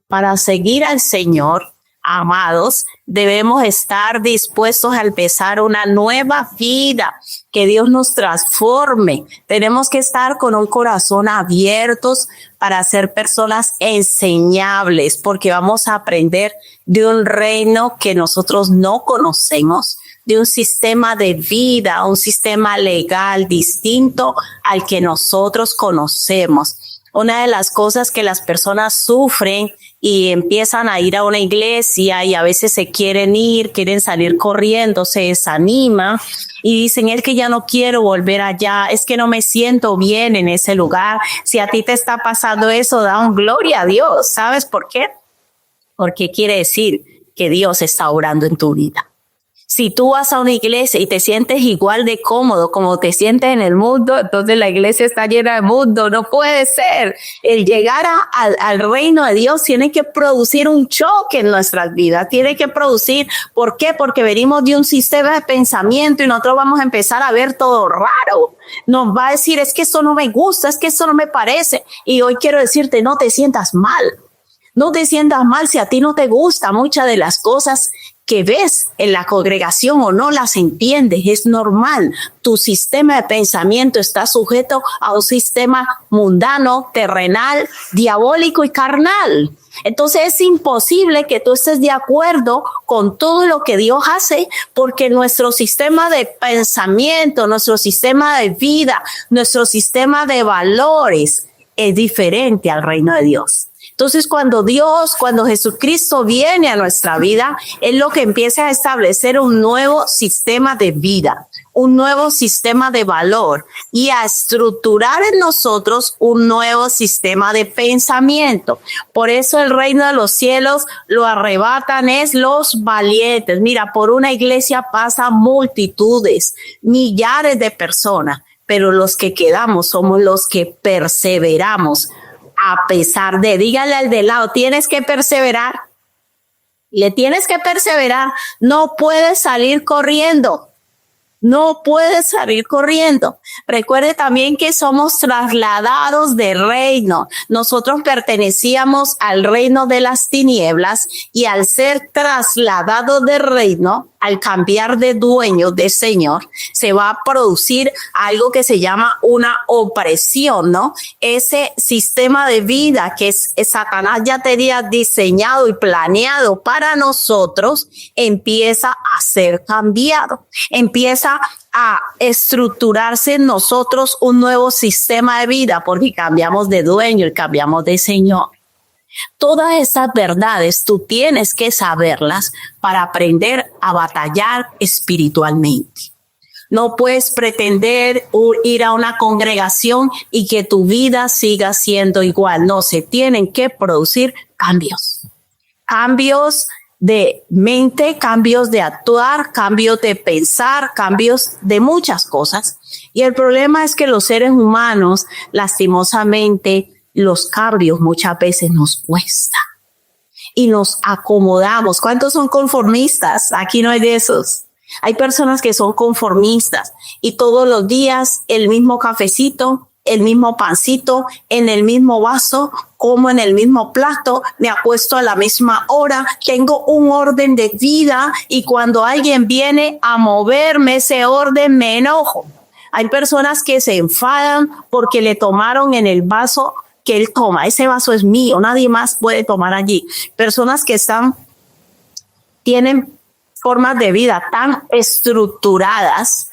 Para seguir al Señor, amados, debemos estar dispuestos a empezar una nueva vida, que Dios nos transforme. Tenemos que estar con un corazón abiertos para ser personas enseñables, porque vamos a aprender de un reino que nosotros no conocemos, de un sistema de vida, un sistema legal distinto al que nosotros conocemos. Una de las cosas que las personas sufren y empiezan a ir a una iglesia y a veces se quieren salir corriendo, se desaniman y dicen, es que ya no quiero volver allá, es que no me siento bien en ese lugar. Si a ti te está pasando eso, da un gloria a Dios. ¿Sabes por qué? Porque quiere decir que Dios está obrando en tu vida. Si tú vas a una iglesia y te sientes igual de cómodo como te sientes en el mundo, entonces la iglesia está llena de mundo. No puede ser. El llegar al reino de Dios tiene que producir un choque en nuestras vidas. Tiene que producir, ¿por qué? Porque venimos de un sistema de pensamiento y nosotros vamos a empezar a ver todo raro. Nos va a decir, es que esto no me gusta, es que esto no me parece. Y hoy quiero decirte, no te sientas mal. No te sientas mal si a ti no te gusta muchas de las cosas que ves en la congregación o no las entiendes. Es normal. Tu sistema de pensamiento está sujeto a un sistema mundano, terrenal, diabólico y carnal. Entonces es imposible que tú estés de acuerdo con todo lo que Dios hace, porque nuestro sistema de pensamiento, nuestro sistema de vida, nuestro sistema de valores es diferente al reino de Dios. Entonces, cuando Jesucristo viene a nuestra vida, es lo que empieza a establecer un nuevo sistema de vida, un nuevo sistema de valor y a estructurar en nosotros un nuevo sistema de pensamiento. Por eso el reino de los cielos lo arrebatan es los valientes. Mira, por una iglesia pasan multitudes, millares de personas, pero los que quedamos somos los que perseveramos. A pesar de, dígale al de lado, tienes que perseverar. Le tienes que perseverar. No puedes salir corriendo. No puedes salir corriendo. Recuerde también que somos trasladados de reino. Nosotros pertenecíamos al reino de las tinieblas y al ser trasladados de reino, al cambiar de dueño, de señor, se va a producir algo que se llama una opresión, ¿no? Ese sistema de vida que Satanás ya tenía diseñado y planeado para nosotros, empieza a ser cambiado, empieza a estructurarse en nosotros un nuevo sistema de vida, porque cambiamos de dueño y cambiamos de señor. Todas esas verdades tú tienes que saberlas para aprender a batallar espiritualmente. No puedes pretender ir a una congregación y que tu vida siga siendo igual. No, se tienen que producir cambios. Cambios de mente, cambios de actuar, cambios de pensar, cambios de muchas cosas. Y el problema es que los seres humanos, lastimosamente, los cambios muchas veces nos cuesta y nos acomodamos. ¿Cuántos son conformistas? Aquí no hay de esos. Hay personas que son conformistas y todos los días el mismo cafecito, el mismo pancito, en el mismo vaso, como en el mismo plato, me acuesto a la misma hora, tengo un orden de vida y cuando alguien viene a moverme ese orden me enojo. Hay personas que se enfadan porque le tomaron en el vaso que él toma. Ese vaso es mío, nadie más puede tomar allí. Personas que tienen formas de vida tan estructuradas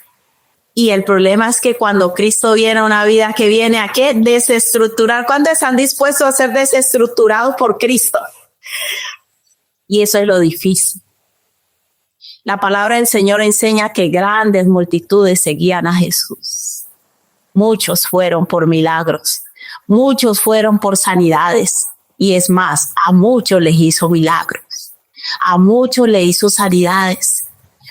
y el problema es que cuando Cristo viene a una vida que viene a ¿qué? Desestructurar. ¿Cuántos están dispuestos a ser desestructurados por Cristo? Y eso es lo difícil. La palabra del Señor enseña que grandes multitudes seguían a Jesús. Muchos fueron por milagros. Muchos fueron por sanidades y es más, a muchos les hizo milagros, a muchos le hizo sanidades,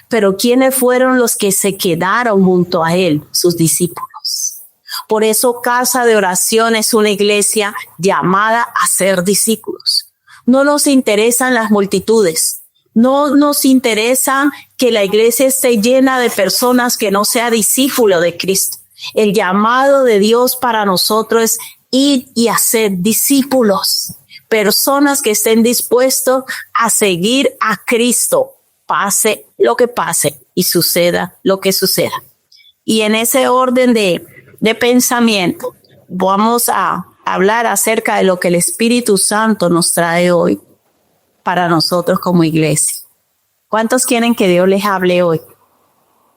pero ¿quiénes fueron los que se quedaron junto a él? Sus discípulos. Por eso Casa de Oración es una iglesia llamada a ser discípulos. No nos interesan las multitudes, no nos interesa que la iglesia esté llena de personas que no sea discípulo de Cristo. El llamado de Dios para nosotros es ir y hacer discípulos. personas que estén dispuestos a seguir a Cristo, pase lo que pase y suceda lo que suceda. Y en ese orden de pensamiento, vamos a hablar acerca de lo que el Espíritu Santo nos trae hoy para nosotros como iglesia. ¿Cuántos quieren que Dios les hable hoy?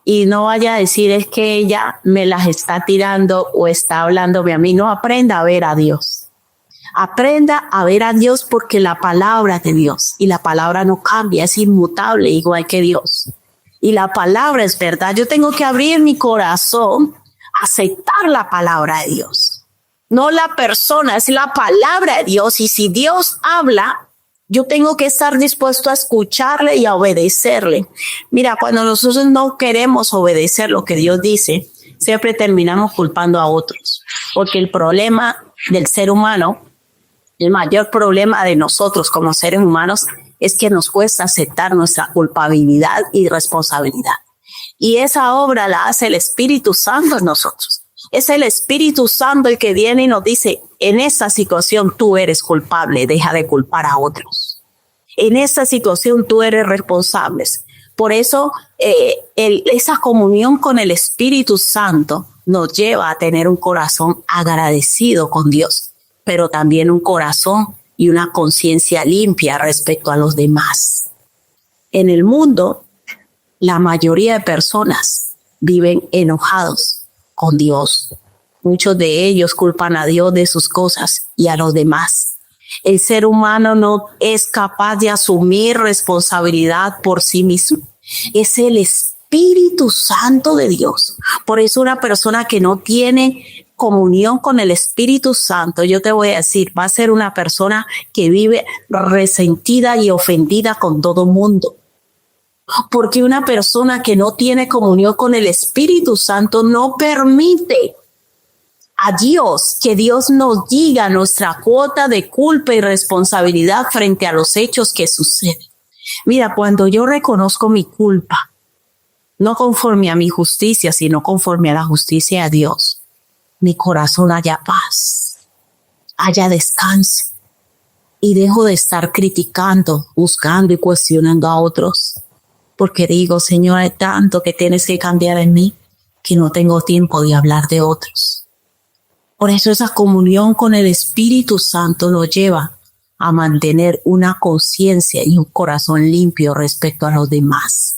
Y no vaya a decir es que ella me las está tirando o está hablándome a mí. No, aprenda a ver a Dios. Aprenda a ver a Dios porque la palabra de Dios y la palabra no cambia, es inmutable igual que Dios. Y la palabra es verdad. Yo tengo que abrir mi corazón, aceptar la palabra de Dios. No la persona, es la palabra de Dios. Y si Dios habla, yo tengo que estar dispuesto a escucharle y a obedecerle. Mira, cuando nosotros no queremos obedecer lo que Dios dice, siempre terminamos culpando a otros. Porque el problema del ser humano, el mayor problema de nosotros como seres humanos, es que nos cuesta aceptar nuestra culpabilidad y responsabilidad. Y esa obra la hace el Espíritu Santo en nosotros. Es el Espíritu Santo el que viene y nos dice, en esta situación tú eres culpable, deja de culpar a otros. En esta situación tú eres responsable. Por eso esa comunión con el Espíritu Santo nos lleva a tener un corazón agradecido con Dios, pero también un corazón y una conciencia limpia respecto a los demás. En el mundo, la mayoría de personas viven enojados con Dios. Muchos de ellos culpan a Dios de sus cosas y a los demás. El ser humano no es capaz de asumir responsabilidad por sí mismo. Es el Espíritu Santo de Dios. Por eso una persona que no tiene comunión con el Espíritu Santo, yo te voy a decir, va a ser una persona que vive resentida y ofendida con todo mundo. Porque una persona que no tiene comunión con el Espíritu Santo no permite a Dios que Dios nos diga nuestra cuota de culpa y responsabilidad frente a los hechos que suceden. Mira, cuando yo reconozco mi culpa, no conforme a mi justicia, sino conforme a la justicia de Dios, mi corazón haya paz, haya descanso y dejo de estar criticando, buscando y cuestionando a otros. Porque digo, Señor, hay tanto que tienes que cambiar en mí que no tengo tiempo de hablar de otros. Por eso esa comunión con el Espíritu Santo nos lleva a mantener una conciencia y un corazón limpio respecto a los demás.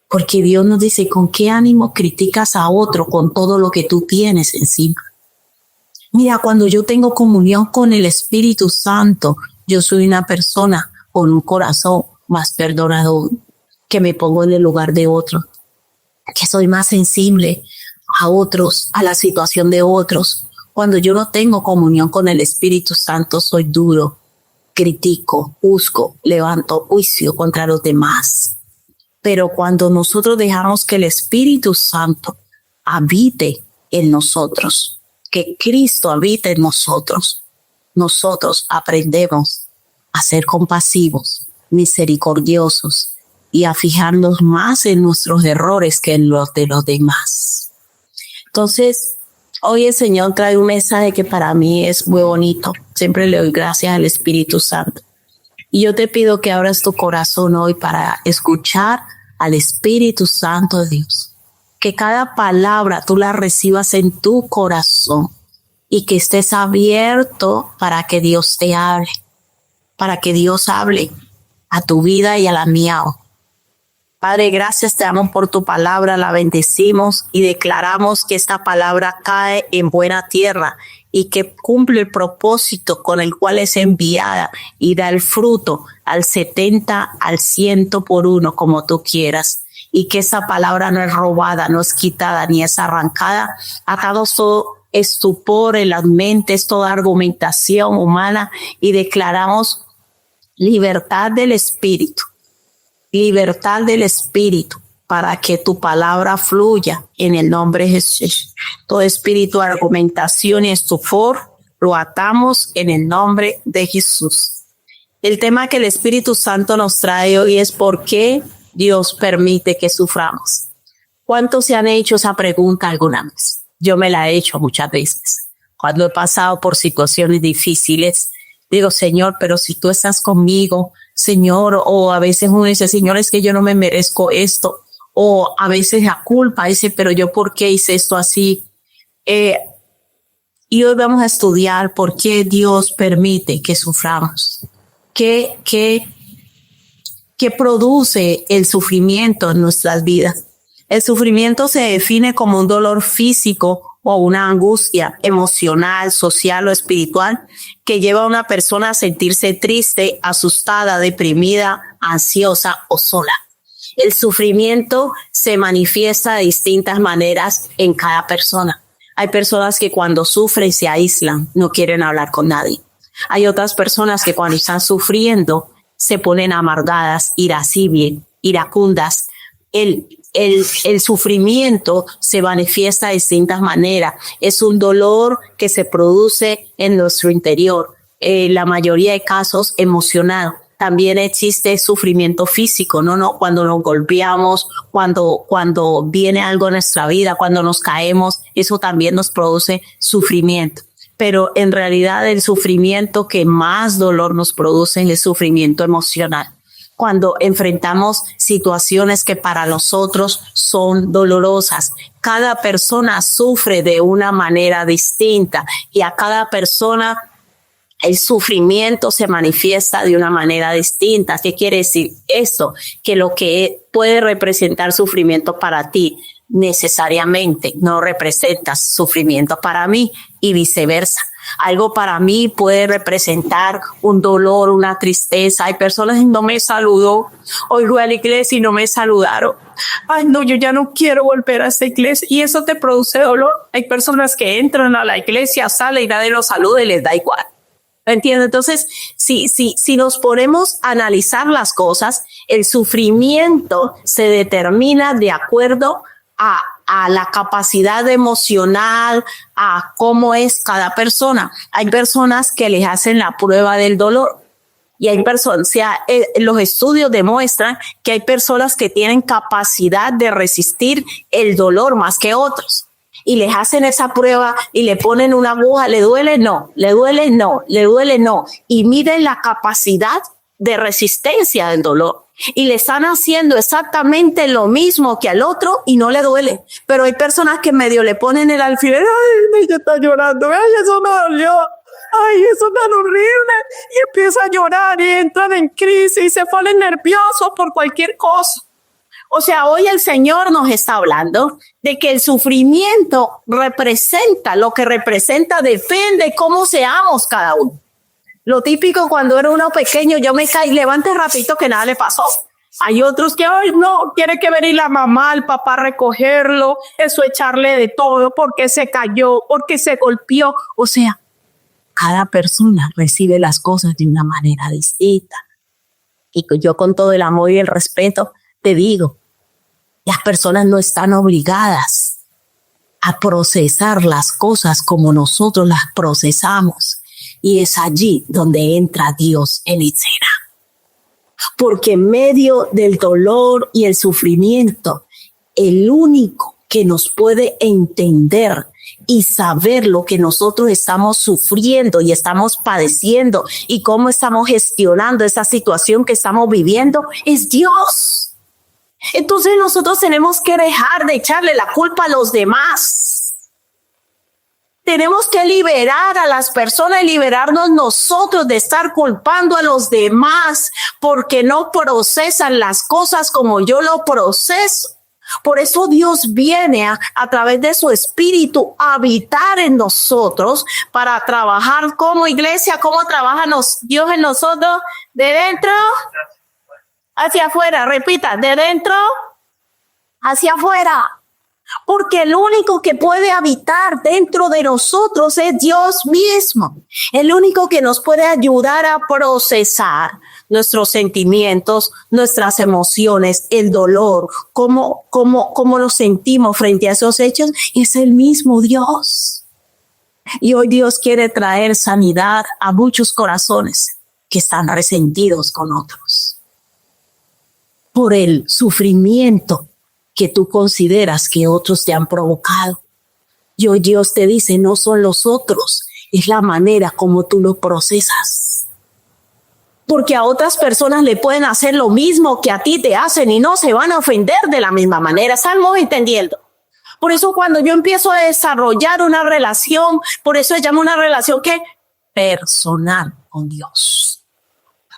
Porque Dios nos dice, ¿con qué ánimo criticas a otro con todo lo que tú tienes encima? Mira, cuando yo tengo comunión con el Espíritu Santo, yo soy una persona con un corazón más perdonador, que me pongo en el lugar de otros, que soy más sensible a otros, a la situación de otros. Cuando yo no tengo comunión con el Espíritu Santo, soy duro, critico, juzgo, levanto juicio contra los demás. Pero cuando nosotros dejamos que el Espíritu Santo habite en nosotros, que Cristo habite en nosotros, nosotros aprendemos a ser compasivos, misericordiosos, y a fijarnos más en nuestros errores que en los de los demás. Entonces, hoy el Señor trae un mensaje que para mí es muy bonito. Siempre le doy gracias al Espíritu Santo. Y yo te pido que abras tu corazón hoy para escuchar al Espíritu Santo de Dios. Que cada palabra tú la recibas en tu corazón y que estés abierto para que Dios te hable, para que Dios hable a tu vida y a la mía. Padre, gracias te damos por tu palabra, la bendecimos y declaramos que esta palabra cae en buena tierra y que cumple el propósito con el cual es enviada y da el fruto al 70, al 100 por uno, como tú quieras. Y que esa palabra no es robada, no es quitada ni es arrancada. Atado todo estupor en las mentes, toda argumentación humana y declaramos libertad del Espíritu. Libertad del Espíritu para que tu palabra fluya en el nombre de Jesús. Todo espíritu de argumentación y estupor lo atamos en el nombre de Jesús. El tema que el Espíritu Santo nos trae hoy es ¿por qué Dios permite que suframos? ¿Cuántos se han hecho esa pregunta alguna vez? Yo me la he hecho muchas veces. Cuando he pasado por situaciones difíciles, Digo, Señor, pero si tú estás conmigo, Señor, o a veces uno dice, Señor, es que yo no me merezco esto, o a veces la culpa dice, pero yo ¿por qué hice esto así? Y hoy vamos a estudiar por qué Dios permite que suframos, qué produce el sufrimiento en nuestras vidas. El sufrimiento se define como un dolor físico o una angustia emocional, social o espiritual que lleva a una persona a sentirse triste, asustada, deprimida, ansiosa o sola. El sufrimiento se manifiesta de distintas maneras en cada persona. Hay personas que cuando sufren se aíslan, no quieren hablar con nadie. Hay otras personas que cuando están sufriendo se ponen amargadas, iracundas. El sufrimiento se manifiesta de distintas maneras. Es un dolor que se produce en nuestro interior. La mayoría de casos emocional. También existe sufrimiento físico, ¿no? Cuando nos golpeamos, cuando viene algo en nuestra vida, cuando nos caemos, eso también nos produce sufrimiento. Pero en realidad el sufrimiento que más dolor nos produce es el sufrimiento emocional. Cuando enfrentamos situaciones que para nosotros son dolorosas. Cada persona sufre de una manera distinta y a cada persona el sufrimiento se manifiesta de una manera distinta. ¿Qué quiere decir esto? Que lo que puede representar sufrimiento para ti necesariamente no representa sufrimiento para mí y viceversa. Algo para mí puede representar un dolor, una tristeza. Hay personas que no me saludó. Hoy fui a la iglesia y no me saludaron. Ay, no, yo ya no quiero volver a esta iglesia. Y eso te produce dolor. Hay personas que entran a la iglesia, salen y nadie los saluda y les da igual. ¿Entiendes? Entonces, si nos ponemos a analizar las cosas, el sufrimiento se determina de acuerdo a la capacidad emocional, a cómo es cada persona. Hay personas que les hacen la prueba del dolor y hay personas, los estudios demuestran que hay personas que tienen capacidad de resistir el dolor más que otros. Y les hacen esa prueba y le ponen una aguja, ¿le duele? No, le duele, no, le duele, no. Y miden la capacidad de resistencia del dolor. Y le están haciendo exactamente lo mismo que al otro y no le duele. Pero hay personas que medio le ponen el alfiler, ay, ella está llorando, ay, eso me dolió, ay, eso es tan horrible. Y empieza a llorar y entran en crisis y se ponen nerviosos por cualquier cosa. O sea, hoy el Señor nos está hablando de que el sufrimiento representa, lo que representa depende de cómo seamos cada uno. Lo típico cuando era uno pequeño, yo me caí, levante rapidito que nada le pasó. Hay otros que, ay, no, quiere que venir la mamá, el papá a recogerlo, eso echarle de todo, porque se cayó, porque se golpeó. O sea, cada persona recibe las cosas de una manera distinta. Y yo con todo el amor y el respeto te digo, las personas no están obligadas a procesar las cosas como nosotros las procesamos. Y es allí donde entra Dios en escena. Porque en medio del dolor y el sufrimiento, el único que nos puede entender y saber lo que nosotros estamos sufriendo y estamos padeciendo y cómo estamos gestionando esa situación que estamos viviendo es Dios. Entonces nosotros tenemos que dejar de echarle la culpa a los demás. Tenemos que liberar a las personas y liberarnos nosotros de estar culpando a los demás porque no procesan las cosas como yo lo proceso. Por eso Dios viene a través de su espíritu a habitar en nosotros para trabajar como iglesia. ¿Cómo trabaja Dios en nosotros? De dentro hacia afuera. Repita, de dentro hacia afuera. Porque el único que puede habitar dentro de nosotros es Dios mismo. El único que nos puede ayudar a procesar nuestros sentimientos, nuestras emociones, el dolor, cómo nos sentimos frente a esos hechos, es el mismo Dios. Y hoy Dios quiere traer sanidad a muchos corazones que están resentidos con otros por el sufrimiento que tú consideras que otros te han provocado. Y hoy Dios te dice, no son los otros, es la manera como tú lo procesas. porque a otras personas le pueden hacer lo mismo que a ti te hacen y no se van a ofender de la misma manera. ¿Estamos entendiendo? Por eso cuando yo empiezo a desarrollar una relación, por eso se llama una relación que personal con Dios.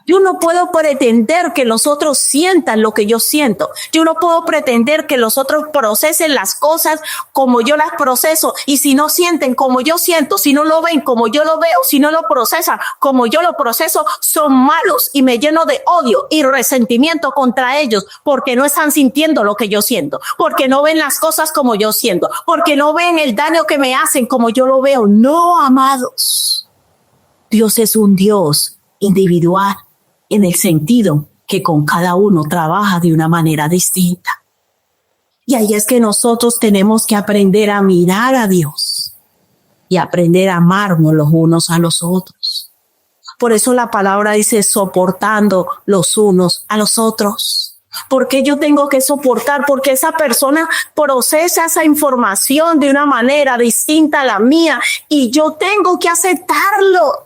Yo no puedo pretender que los otros sientan lo que yo siento. Yo no puedo pretender que los otros procesen las cosas como yo las proceso. Y si no sienten como yo siento, si no lo ven como yo lo veo, si no lo procesan como yo lo proceso, son malos y me lleno de odio y resentimiento contra ellos porque no están sintiendo lo que yo siento, porque no ven las cosas como yo siento, porque no ven el daño que me hacen como yo lo veo. No, amados. Dios es un Dios individual, en el sentido que con cada uno trabaja de una manera distinta. Y ahí es que nosotros tenemos que aprender a mirar a Dios y aprender a amarnos los unos a los otros. Por eso la palabra dice soportando los unos a los otros. ¿Por qué yo tengo que soportar? Porque esa persona procesa esa información de una manera distinta a la mía y yo tengo que aceptarlo.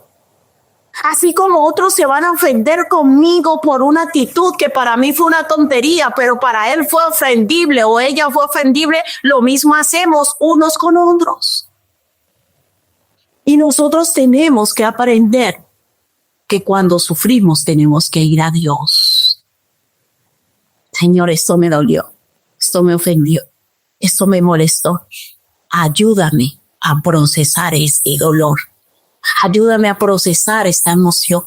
Así como otros se van a ofender conmigo por una actitud que para mí fue una tontería, pero para él fue ofendible o ella fue ofendible, lo mismo hacemos unos con otros. Y nosotros tenemos que aprender que cuando sufrimos tenemos que ir a Dios. Señor, esto me dolió, esto me ofendió, esto me molestó. Ayúdame a procesar este dolor. Ayúdame a procesar esta emoción.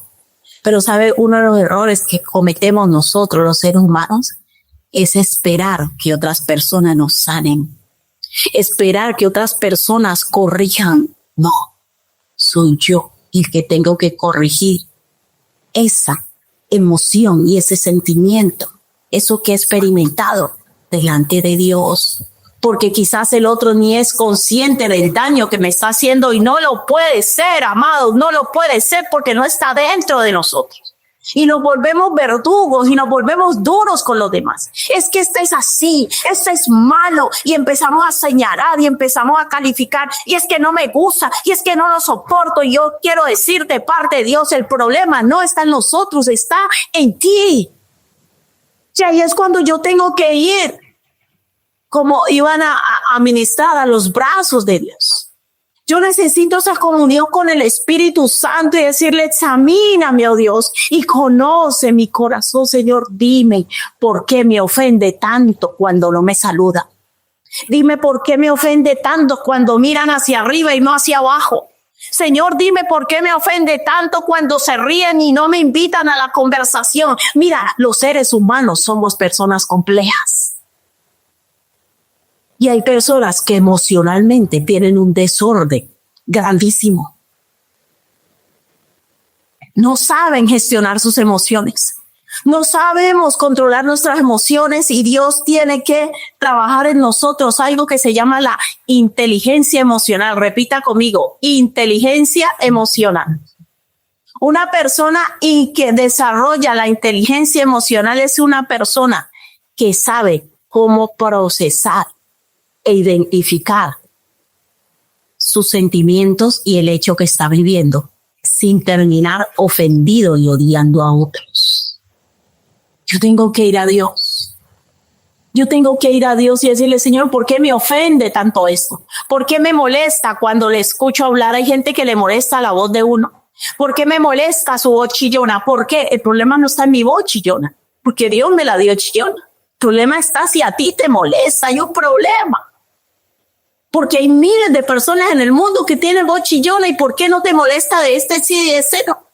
Pero ¿sabe? Uno de los errores que cometemos nosotros, los seres humanos, es esperar que otras personas nos sanen. Esperar que otras personas corrijan. No, soy yo el que tengo que corregir esa emoción y ese sentimiento, eso que he experimentado delante de Dios. Porque quizás el otro ni es consciente del daño que me está haciendo y no lo puede ser, amados, no lo puede ser porque no está dentro de nosotros. Y nos volvemos verdugos y nos volvemos duros con los demás. Es que este es así, este es malo y empezamos a señalar y empezamos a calificar y es que no me gusta y es que no lo soporto. Y yo quiero decir de parte de Dios, el problema no está en nosotros, está en ti. Y ahí es cuando yo tengo que ir como iban a ministrar a los brazos de Dios. Yo necesito esa comunión con el Espíritu Santo y decirle, examíname, oh Dios, y conoce mi corazón, Señor. Dime por qué me ofende tanto cuando no me saluda. Dime por qué me ofende tanto cuando miran hacia arriba y no hacia abajo. Señor, dime por qué me ofende tanto cuando se ríen y no me invitan a la conversación. Mira, los seres humanos somos personas complejas. Y hay personas que emocionalmente tienen un desorden grandísimo. No saben gestionar sus emociones. No sabemos controlar nuestras emociones y Dios tiene que trabajar en nosotros algo que se llama la inteligencia emocional. Repita conmigo, inteligencia emocional. Una persona que desarrolla la inteligencia emocional es una persona que sabe cómo procesar e identificar sus sentimientos y el hecho que está viviendo sin terminar ofendido y odiando a otros. Yo tengo que ir a Dios. Yo tengo que ir a Dios y decirle, Señor, ¿por qué me ofende tanto esto? ¿Por qué me molesta cuando le escucho hablar? Hay gente que le molesta la voz de uno. ¿Por qué me molesta su voz chillona? ¿Por qué? El problema no está en mi voz chillona, porque Dios me la dio chillona. El problema está si a ti te molesta, hay un problema. Porque hay miles de personas en el mundo que tienen voz chillona y ¿por qué no te molesta de este sí y de ese no?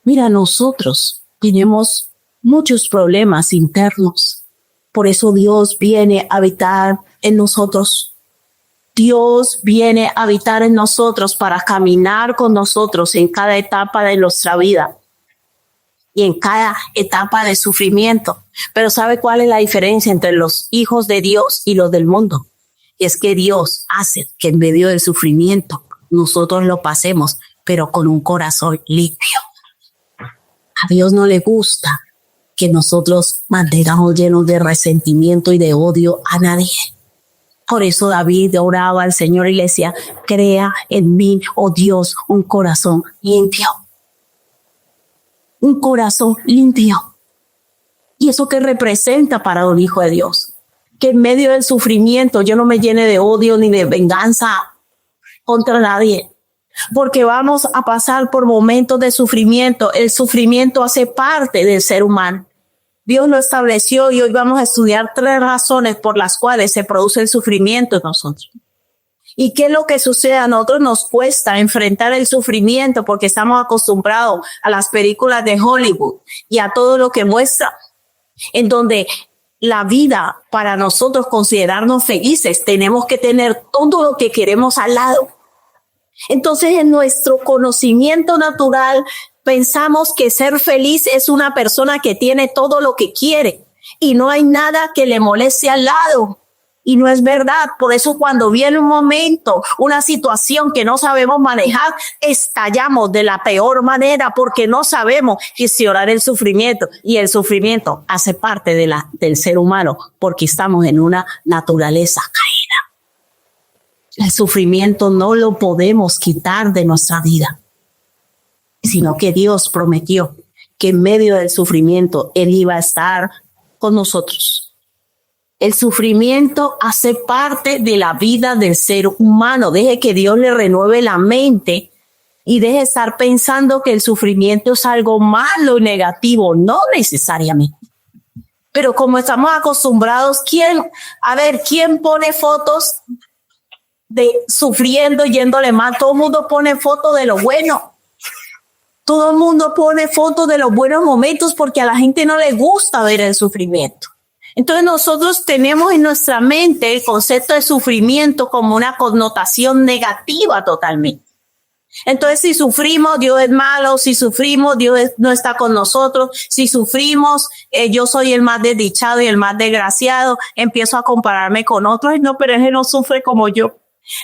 Mira, nosotros tenemos muchos problemas internos. Por eso Dios viene a habitar en nosotros. Dios viene a habitar en nosotros para caminar con nosotros en cada etapa de nuestra vida y en cada etapa de sufrimiento. Pero ¿sabe cuál es la diferencia entre los hijos de Dios y los del mundo? Y es que Dios hace que en medio del sufrimiento nosotros lo pasemos, pero con un corazón limpio. A Dios no le gusta que nosotros mantengamos llenos de resentimiento y de odio a nadie. Por eso David oraba al Señor y le decía, crea en mí, oh Dios, un corazón limpio. un corazón limpio. ¿Y eso qué representa para un hijo de Dios? Que en medio del sufrimiento yo no me llene de odio ni de venganza contra nadie, porque vamos a pasar por momentos de sufrimiento. El sufrimiento hace parte del ser humano. Dios lo estableció y hoy vamos a estudiar 3 razones por las cuales se produce el sufrimiento en nosotros. ¿Y qué es lo que sucede? A nosotros nos cuesta enfrentar el sufrimiento porque estamos acostumbrados a las películas de Hollywood y a todo lo que muestra, en donde la vida, para nosotros considerarnos felices, tenemos que tener todo lo que queremos al lado. Entonces, en nuestro conocimiento natural, pensamos que ser feliz es una persona que tiene todo lo que quiere y no hay nada que le moleste al lado. Y no es verdad. Por eso cuando viene un momento, una situación que no sabemos manejar, estallamos de la peor manera porque no sabemos gestionar el sufrimiento. Y el sufrimiento hace parte del ser humano porque estamos en una naturaleza caída. El sufrimiento no lo podemos quitar de nuestra vida, sino que Dios prometió que en medio del sufrimiento Él iba a estar con nosotros. El sufrimiento hace parte de la vida del ser humano. Deje que Dios le renueve la mente y deje de estar pensando que el sufrimiento es algo malo, negativo. No necesariamente. Pero como estamos acostumbrados, ¿quién pone fotos de sufriendo, yéndole mal? Todo el mundo pone fotos de lo bueno. Todo el mundo pone fotos de los buenos momentos porque a la gente no le gusta ver el sufrimiento. Entonces nosotros tenemos en nuestra mente el concepto de sufrimiento como una connotación negativa totalmente. Entonces si sufrimos, Dios es malo. Si sufrimos, Dios no está con nosotros. Si sufrimos, yo soy el más desdichado y el más desgraciado. Empiezo a compararme con otros. No, pero ese no sufre como yo.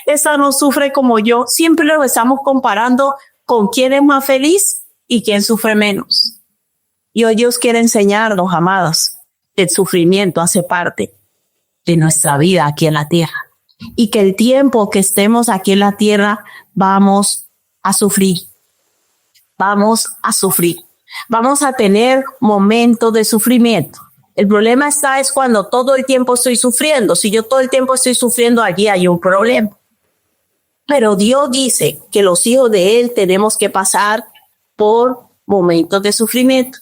Esa no sufre como yo. Siempre lo estamos comparando con quién es más feliz y quién sufre menos. Y hoy Dios quiere enseñarnos, amados, el sufrimiento hace parte de nuestra vida aquí en la tierra y que el tiempo que estemos aquí en la tierra vamos a sufrir, vamos a tener momentos de sufrimiento. El problema es cuando todo el tiempo estoy sufriendo. Si yo todo el tiempo estoy sufriendo, allí hay un problema. Pero Dios dice que los hijos de Él tenemos que pasar por momentos de sufrimiento,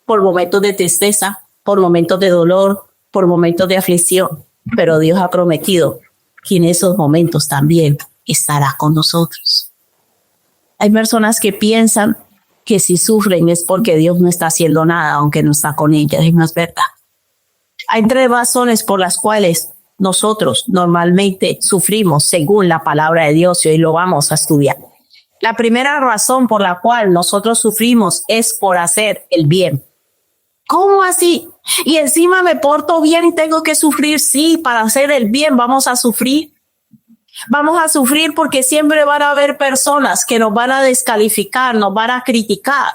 por momentos de tristeza, por momentos de dolor, por momentos de aflicción. Pero Dios ha prometido que en esos momentos también estará con nosotros. Hay personas que piensan que si sufren es porque Dios no está haciendo nada, aunque no está con ellas. Y no es verdad. Hay 3 razones por las cuales nosotros normalmente sufrimos según la palabra de Dios y hoy lo vamos a estudiar. La primera razón por la cual nosotros sufrimos es por hacer el bien. ¿Cómo así? Y encima me porto bien y tengo que sufrir. Sí, para hacer el bien vamos a sufrir. Vamos a sufrir porque siempre van a haber personas que nos van a descalificar, nos van a criticar,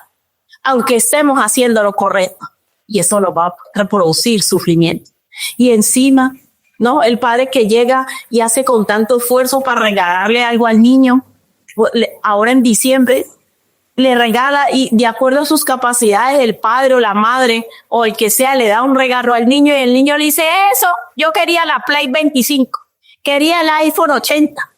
aunque estemos haciendo lo correcto. Y eso nos va a reproducir sufrimiento. Y encima, ¿no? El padre que llega y hace con tanto esfuerzo para regalarle algo al niño, ahora en diciembre, le regala y de acuerdo a sus capacidades, el padre o la madre o el que sea le da un regalo al niño y el niño le dice, eso, yo quería la Play 25, quería el iPhone 80.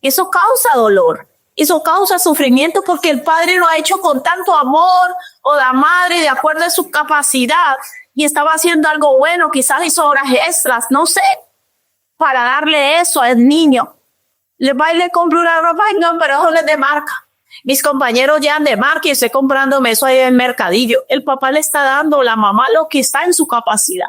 Eso causa dolor, eso causa sufrimiento porque el padre lo ha hecho con tanto amor o la madre de acuerdo a su capacidad y estaba haciendo algo bueno, quizás hizo horas extras, no sé, para darle eso al niño. Le va y le compra una ropa, no, pero eso no es de marca. Mis compañeros ya de marca y estoy comprándome eso ahí en el mercadillo. El papá le está dando a la mamá lo que está en su capacidad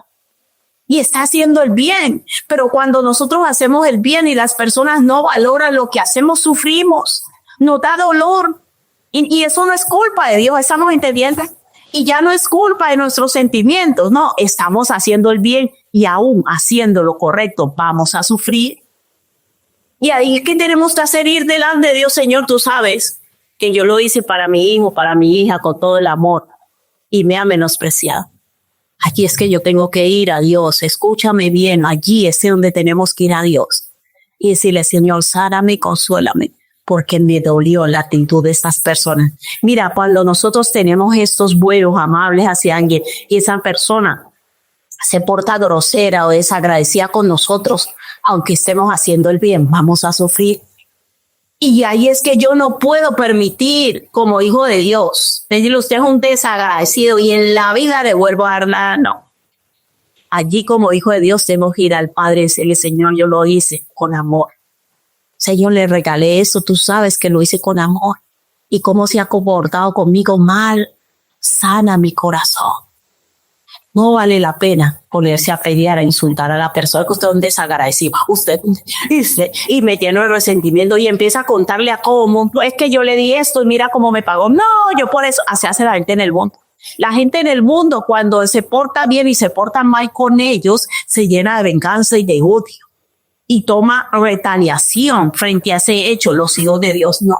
y está haciendo el bien. Pero cuando nosotros hacemos el bien y las personas no valoran lo que hacemos, sufrimos, nos da dolor. Y eso no es culpa de Dios, ¿estamos entendiendo? Y ya no es culpa de nuestros sentimientos, no, estamos haciendo el bien y aún haciendo lo correcto vamos a sufrir. Y ahí, ¿qué tenemos que hacer? Ir delante de Dios, Señor, tú sabes que yo lo hice para mi hijo, para mi hija, con todo el amor, y me ha menospreciado. Aquí es que yo tengo que ir a Dios, escúchame bien, allí es donde tenemos que ir a Dios. Y decirle, Señor, sáname, consuélame, porque me dolió la actitud de estas personas. Mira, cuando nosotros tenemos estos vuelos amables hacia alguien y esa persona se porta grosera o desagradecida con nosotros, aunque estemos haciendo el bien, vamos a sufrir. Y ahí es que yo no puedo permitir, como hijo de Dios, decirle usted es un desagradecido y en la vida le vuelvo a dar nada, no. Allí como hijo de Dios tenemos que ir al Padre y decirle, Señor, yo lo hice con amor. Señor, le regalé eso, tú sabes que lo hice con amor. Y cómo se ha comportado conmigo mal, sana mi corazón. No vale la pena ponerse a pelear, a insultar a la persona que usted es un desagradecido. Usted y me lleno de resentimiento y empieza a contarle a cómo, es que yo le di esto y mira cómo me pagó. No, yo por eso, así hace la gente en el mundo. La gente en el mundo cuando se porta bien y se porta mal con ellos, se llena de venganza y de odio y toma retaliación frente a ese hecho. Los hijos de Dios no.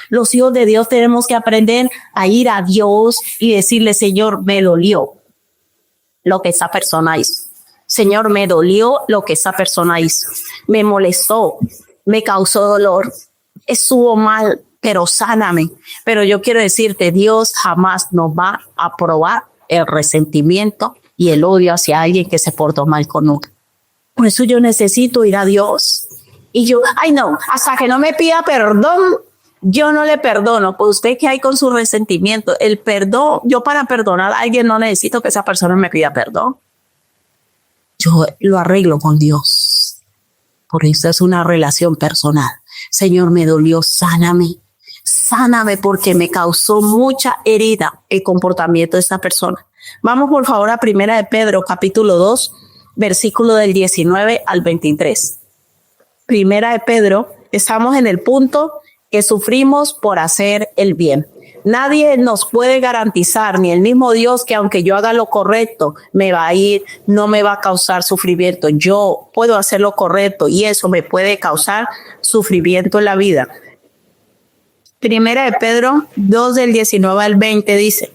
Los hijos de Dios tenemos que aprender a ir a Dios y decirle, Señor, me dolió lo que esa persona hizo. Señor, me dolió lo que esa persona hizo. Me molestó, me causó dolor. Estuvo mal, pero sáname. Pero yo quiero decirte, Dios jamás nos va a probar el resentimiento y el odio hacia alguien que se portó mal con uno. Por eso yo necesito ir a Dios. Y yo, ay no, hasta que no me pida perdón, yo no le perdono. Pues usted que hay con su resentimiento, el perdón, yo para perdonar a alguien no necesito que esa persona me pida perdón. Yo lo arreglo con Dios. Por eso es una relación personal. Señor, me dolió, sáname. Sáname porque me causó mucha herida el comportamiento de esta persona. Vamos por favor a Primera de Pedro, capítulo 2, versículo del 19 al 23. Primera de Pedro, estamos en el punto que sufrimos por hacer el bien. Nadie nos puede garantizar, ni el mismo Dios, que aunque yo haga lo correcto, me va a ir, no me va a causar sufrimiento. Yo puedo hacer lo correcto y eso me puede causar sufrimiento en la vida. Primera de Pedro 2 del 19 al 20 dice,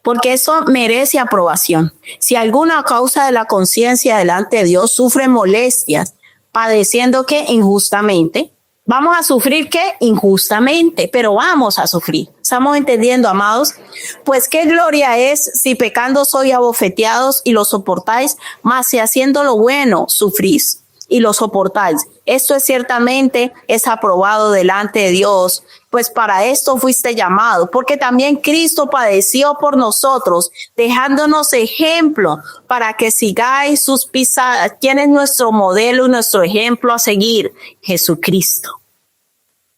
porque eso merece aprobación. Si alguna causa de la conciencia delante de Dios sufre molestias, padeciendo que injustamente, vamos a sufrir que injustamente, pero vamos a sufrir. ¿Estamos entendiendo, amados? Pues qué gloria es si pecando sois abofeteados y lo soportáis, mas si haciendo lo bueno sufrís y lo soportáis. Esto es ciertamente es aprobado delante de Dios, pues para esto fuiste llamado, porque también Cristo padeció por nosotros, dejándonos ejemplo para que sigáis sus pisadas. ¿Quién es nuestro modelo y nuestro ejemplo a seguir? Jesucristo.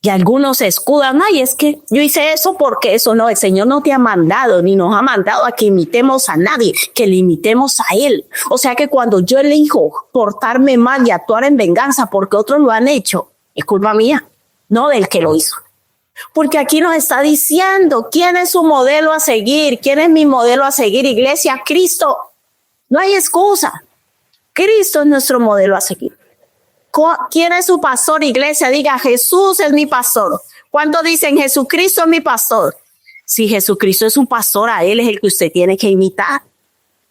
Y algunos se escudan, ay, es que yo hice eso porque eso no, el Señor no te ha mandado, ni nos ha mandado a que imitemos a nadie, que le imitemos a Él. O sea que cuando yo elijo portarme mal y actuar en venganza porque otros lo han hecho, es culpa mía, no del que lo hizo. Porque aquí nos está diciendo quién es su modelo a seguir, quién es mi modelo a seguir, iglesia, Cristo. No hay excusa. Cristo es nuestro modelo a seguir. ¿Quién es su pastor, iglesia? Diga, Jesús es mi pastor. ¿Cuántos dicen Jesucristo es mi pastor? Si Jesucristo es su pastor, a Él es el que usted tiene que imitar.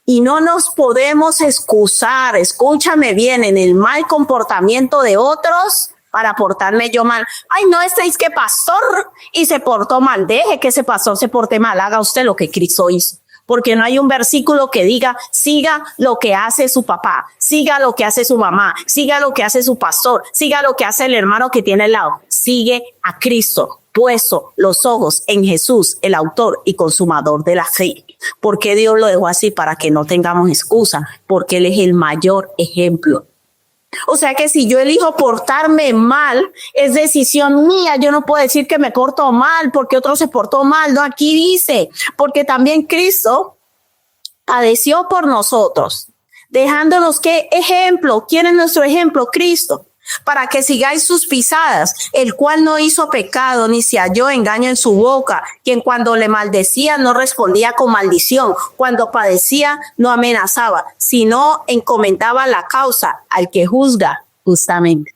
Y no nos podemos excusar, escúchame bien, en el mal comportamiento de otros para portarme yo mal. Ay, no estéis que pastor y se portó mal. Deje que ese pastor se porte mal. Haga usted lo que Cristo hizo. Porque no hay un versículo que diga, siga lo que hace su papá, siga lo que hace su mamá, siga lo que hace su pastor, siga lo que hace el hermano que tiene al lado. Sigue a Cristo, puesto los ojos en Jesús, el autor y consumador de la fe. ¿Por qué Dios lo dejó así? Para que no tengamos excusa, porque Él es el mayor ejemplo. O sea que si yo elijo portarme mal, es decisión mía. Yo no puedo decir que me porto mal porque otro se portó mal. No, aquí dice, porque también Cristo padeció por nosotros, dejándonos ¿qué ejemplo? ¿Quién es nuestro ejemplo? Cristo. Para que sigáis sus pisadas, el cual no hizo pecado, ni se halló engaño en su boca, quien cuando le maldecía no respondía con maldición, cuando padecía no amenazaba, sino encomendaba la causa al que juzga justamente.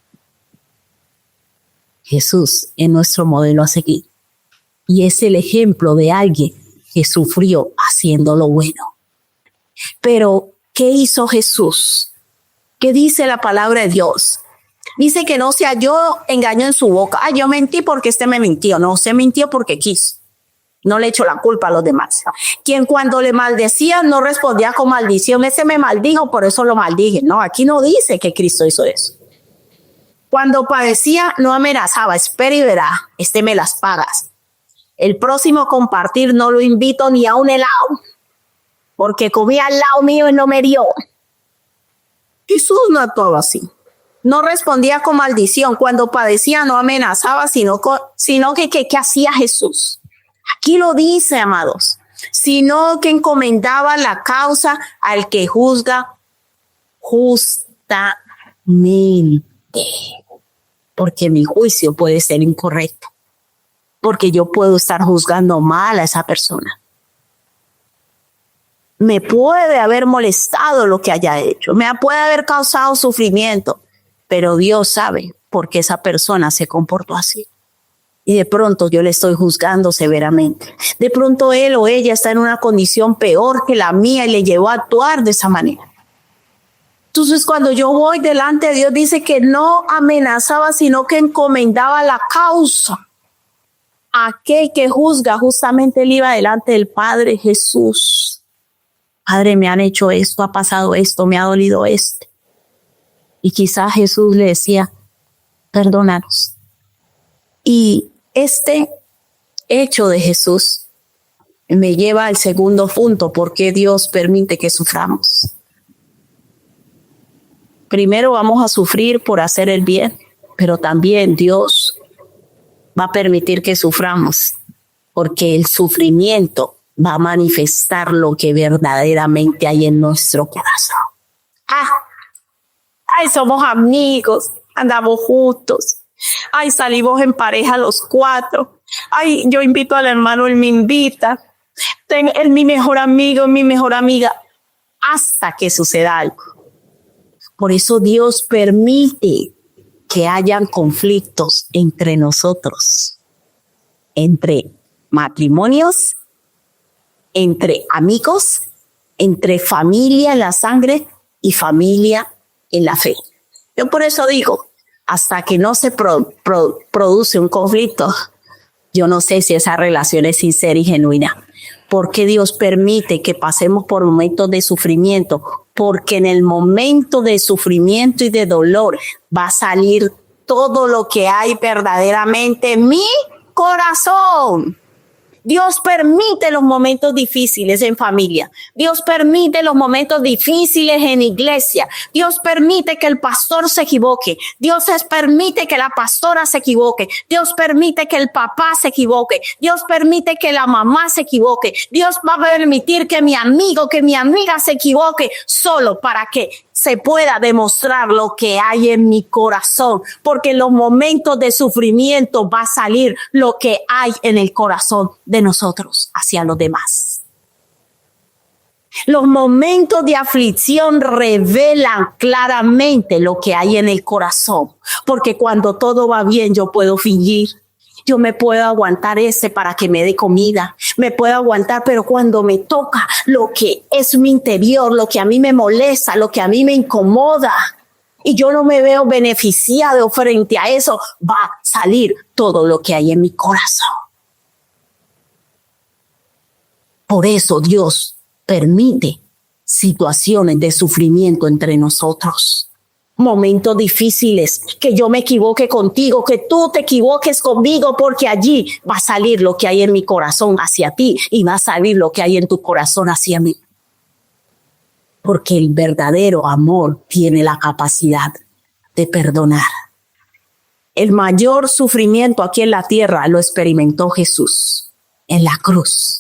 Jesús es nuestro modelo a seguir y es el ejemplo de alguien que sufrió haciendo lo bueno. Pero, ¿qué hizo Jesús? ¿Qué dice la palabra de Dios? Dice que no se halló engaño en su boca. Yo mentí porque este me mintió. No, se mintió porque quiso. No le echó la culpa a los demás. Quien cuando le maldecía no respondía con maldición. Ese me maldijo, por eso lo maldije. No, aquí no dice que Cristo hizo eso. Cuando padecía no amenazaba. Espera y verá. Me las pagas. El próximo compartir no lo invito ni a un helado, porque comía al lado mío y no me dio. Jesús no actuaba así. No respondía con maldición. Cuando padecía no amenazaba, sino que ¿qué hacía Jesús? Aquí lo dice, amados. Sino que encomendaba la causa al que juzga justamente. Porque mi juicio puede ser incorrecto. Porque yo puedo estar juzgando mal a esa persona. Me puede haber molestado lo que haya hecho. Me puede haber causado sufrimiento. Pero Dios sabe por qué esa persona se comportó así. Y de pronto yo le estoy juzgando severamente. De pronto él o ella está en una condición peor que la mía y le llevó a actuar de esa manera. Entonces cuando yo voy delante de Dios, dice que no amenazaba, sino que encomendaba la causa. Aquel que juzga, justamente él iba delante del Padre Jesús. Padre, me han hecho esto, ha pasado esto, me ha dolido esto. Y quizás Jesús le decía, perdónanos. Y este hecho de Jesús me lleva al segundo punto, ¿por qué Dios permite que suframos? Primero vamos a sufrir por hacer el bien, pero también Dios va a permitir que suframos, porque el sufrimiento va a manifestar lo que verdaderamente hay en nuestro corazón. Somos amigos, andamos juntos. Salimos en pareja los 4. Yo invito al hermano, él me invita. Él es mi mejor amigo, mi mejor amiga. Hasta que suceda algo. Por eso Dios permite que hayan conflictos entre nosotros, entre matrimonios, entre amigos, entre familia en la sangre y familia en la fe. Yo por eso digo, hasta que no se produce un conflicto, yo no sé si esa relación es sincera y genuina. ¿Por qué Dios permite que pasemos por momentos de sufrimiento? Porque en el momento de sufrimiento y de dolor va a salir todo lo que hay verdaderamente en mi corazón. Dios permite los momentos difíciles en familia. Dios permite los momentos difíciles en iglesia. Dios permite que el pastor se equivoque. Dios permite que la pastora se equivoque. Dios permite que el papá se equivoque. Dios permite que la mamá se equivoque. Dios va a permitir que mi amigo, que mi amiga se equivoque, solo para que se pueda demostrar lo que hay en mi corazón, porque en los momentos de sufrimiento va a salir lo que hay en el corazón de nosotros hacia los demás. Los momentos de aflicción revelan claramente lo que hay en el corazón, porque cuando todo va bien yo puedo fingir. Yo me puedo aguantar para que me dé comida, me puedo aguantar, pero cuando me toca lo que es mi interior, lo que a mí me molesta, lo que a mí me incomoda, y yo no me veo beneficiado frente a eso, va a salir todo lo que hay en mi corazón. Por eso Dios permite situaciones de sufrimiento entre nosotros. Momentos difíciles, que yo me equivoque contigo, que tú te equivoques conmigo, porque allí va a salir lo que hay en mi corazón hacia ti y va a salir lo que hay en tu corazón hacia mí. Porque el verdadero amor tiene la capacidad de perdonar. El mayor sufrimiento aquí en la tierra lo experimentó Jesús en la cruz.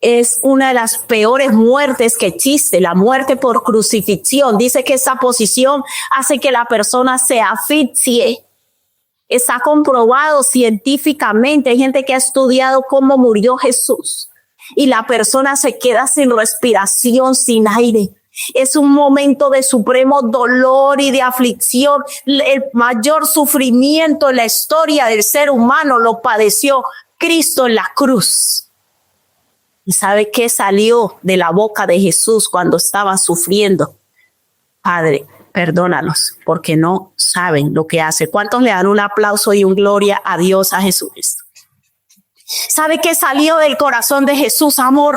Es una de las peores muertes que existe, la muerte por crucifixión. Dice que esa posición hace que la persona se asfixie. Está comprobado científicamente. Hay gente que ha estudiado cómo murió Jesús y la persona se queda sin respiración, sin aire. Es un momento de supremo dolor y de aflicción. El mayor sufrimiento en la historia del ser humano lo padeció Cristo en la cruz. ¿Y sabe qué salió de la boca de Jesús cuando estaba sufriendo? Padre, Perdónalos porque no saben lo que hacen. ¿Cuántos le dan un aplauso y un gloria a Dios, a Jesucristo? ¿Sabe qué salió del corazón de Jesús? Amor.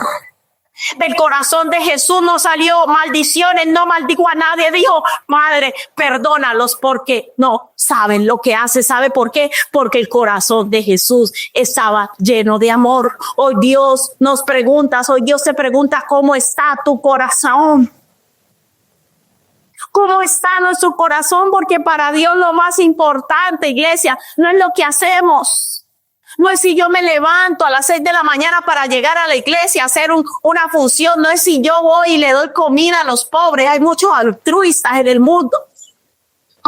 Del corazón de Jesús no salió maldiciones, no maldigo a nadie. Dijo, Madre, perdónalos porque no saben lo que hace. ¿Sabe por qué? Porque el corazón de Jesús estaba lleno de amor. Hoy Dios te pregunta, ¿cómo está tu corazón? ¿Cómo está nuestro corazón? Porque para Dios lo más importante, iglesia, no es lo que hacemos. No es si yo me levanto a las 6 de la mañana para llegar a la iglesia a hacer una función. No es si yo voy y le doy comida a los pobres. Hay muchos altruistas en el mundo.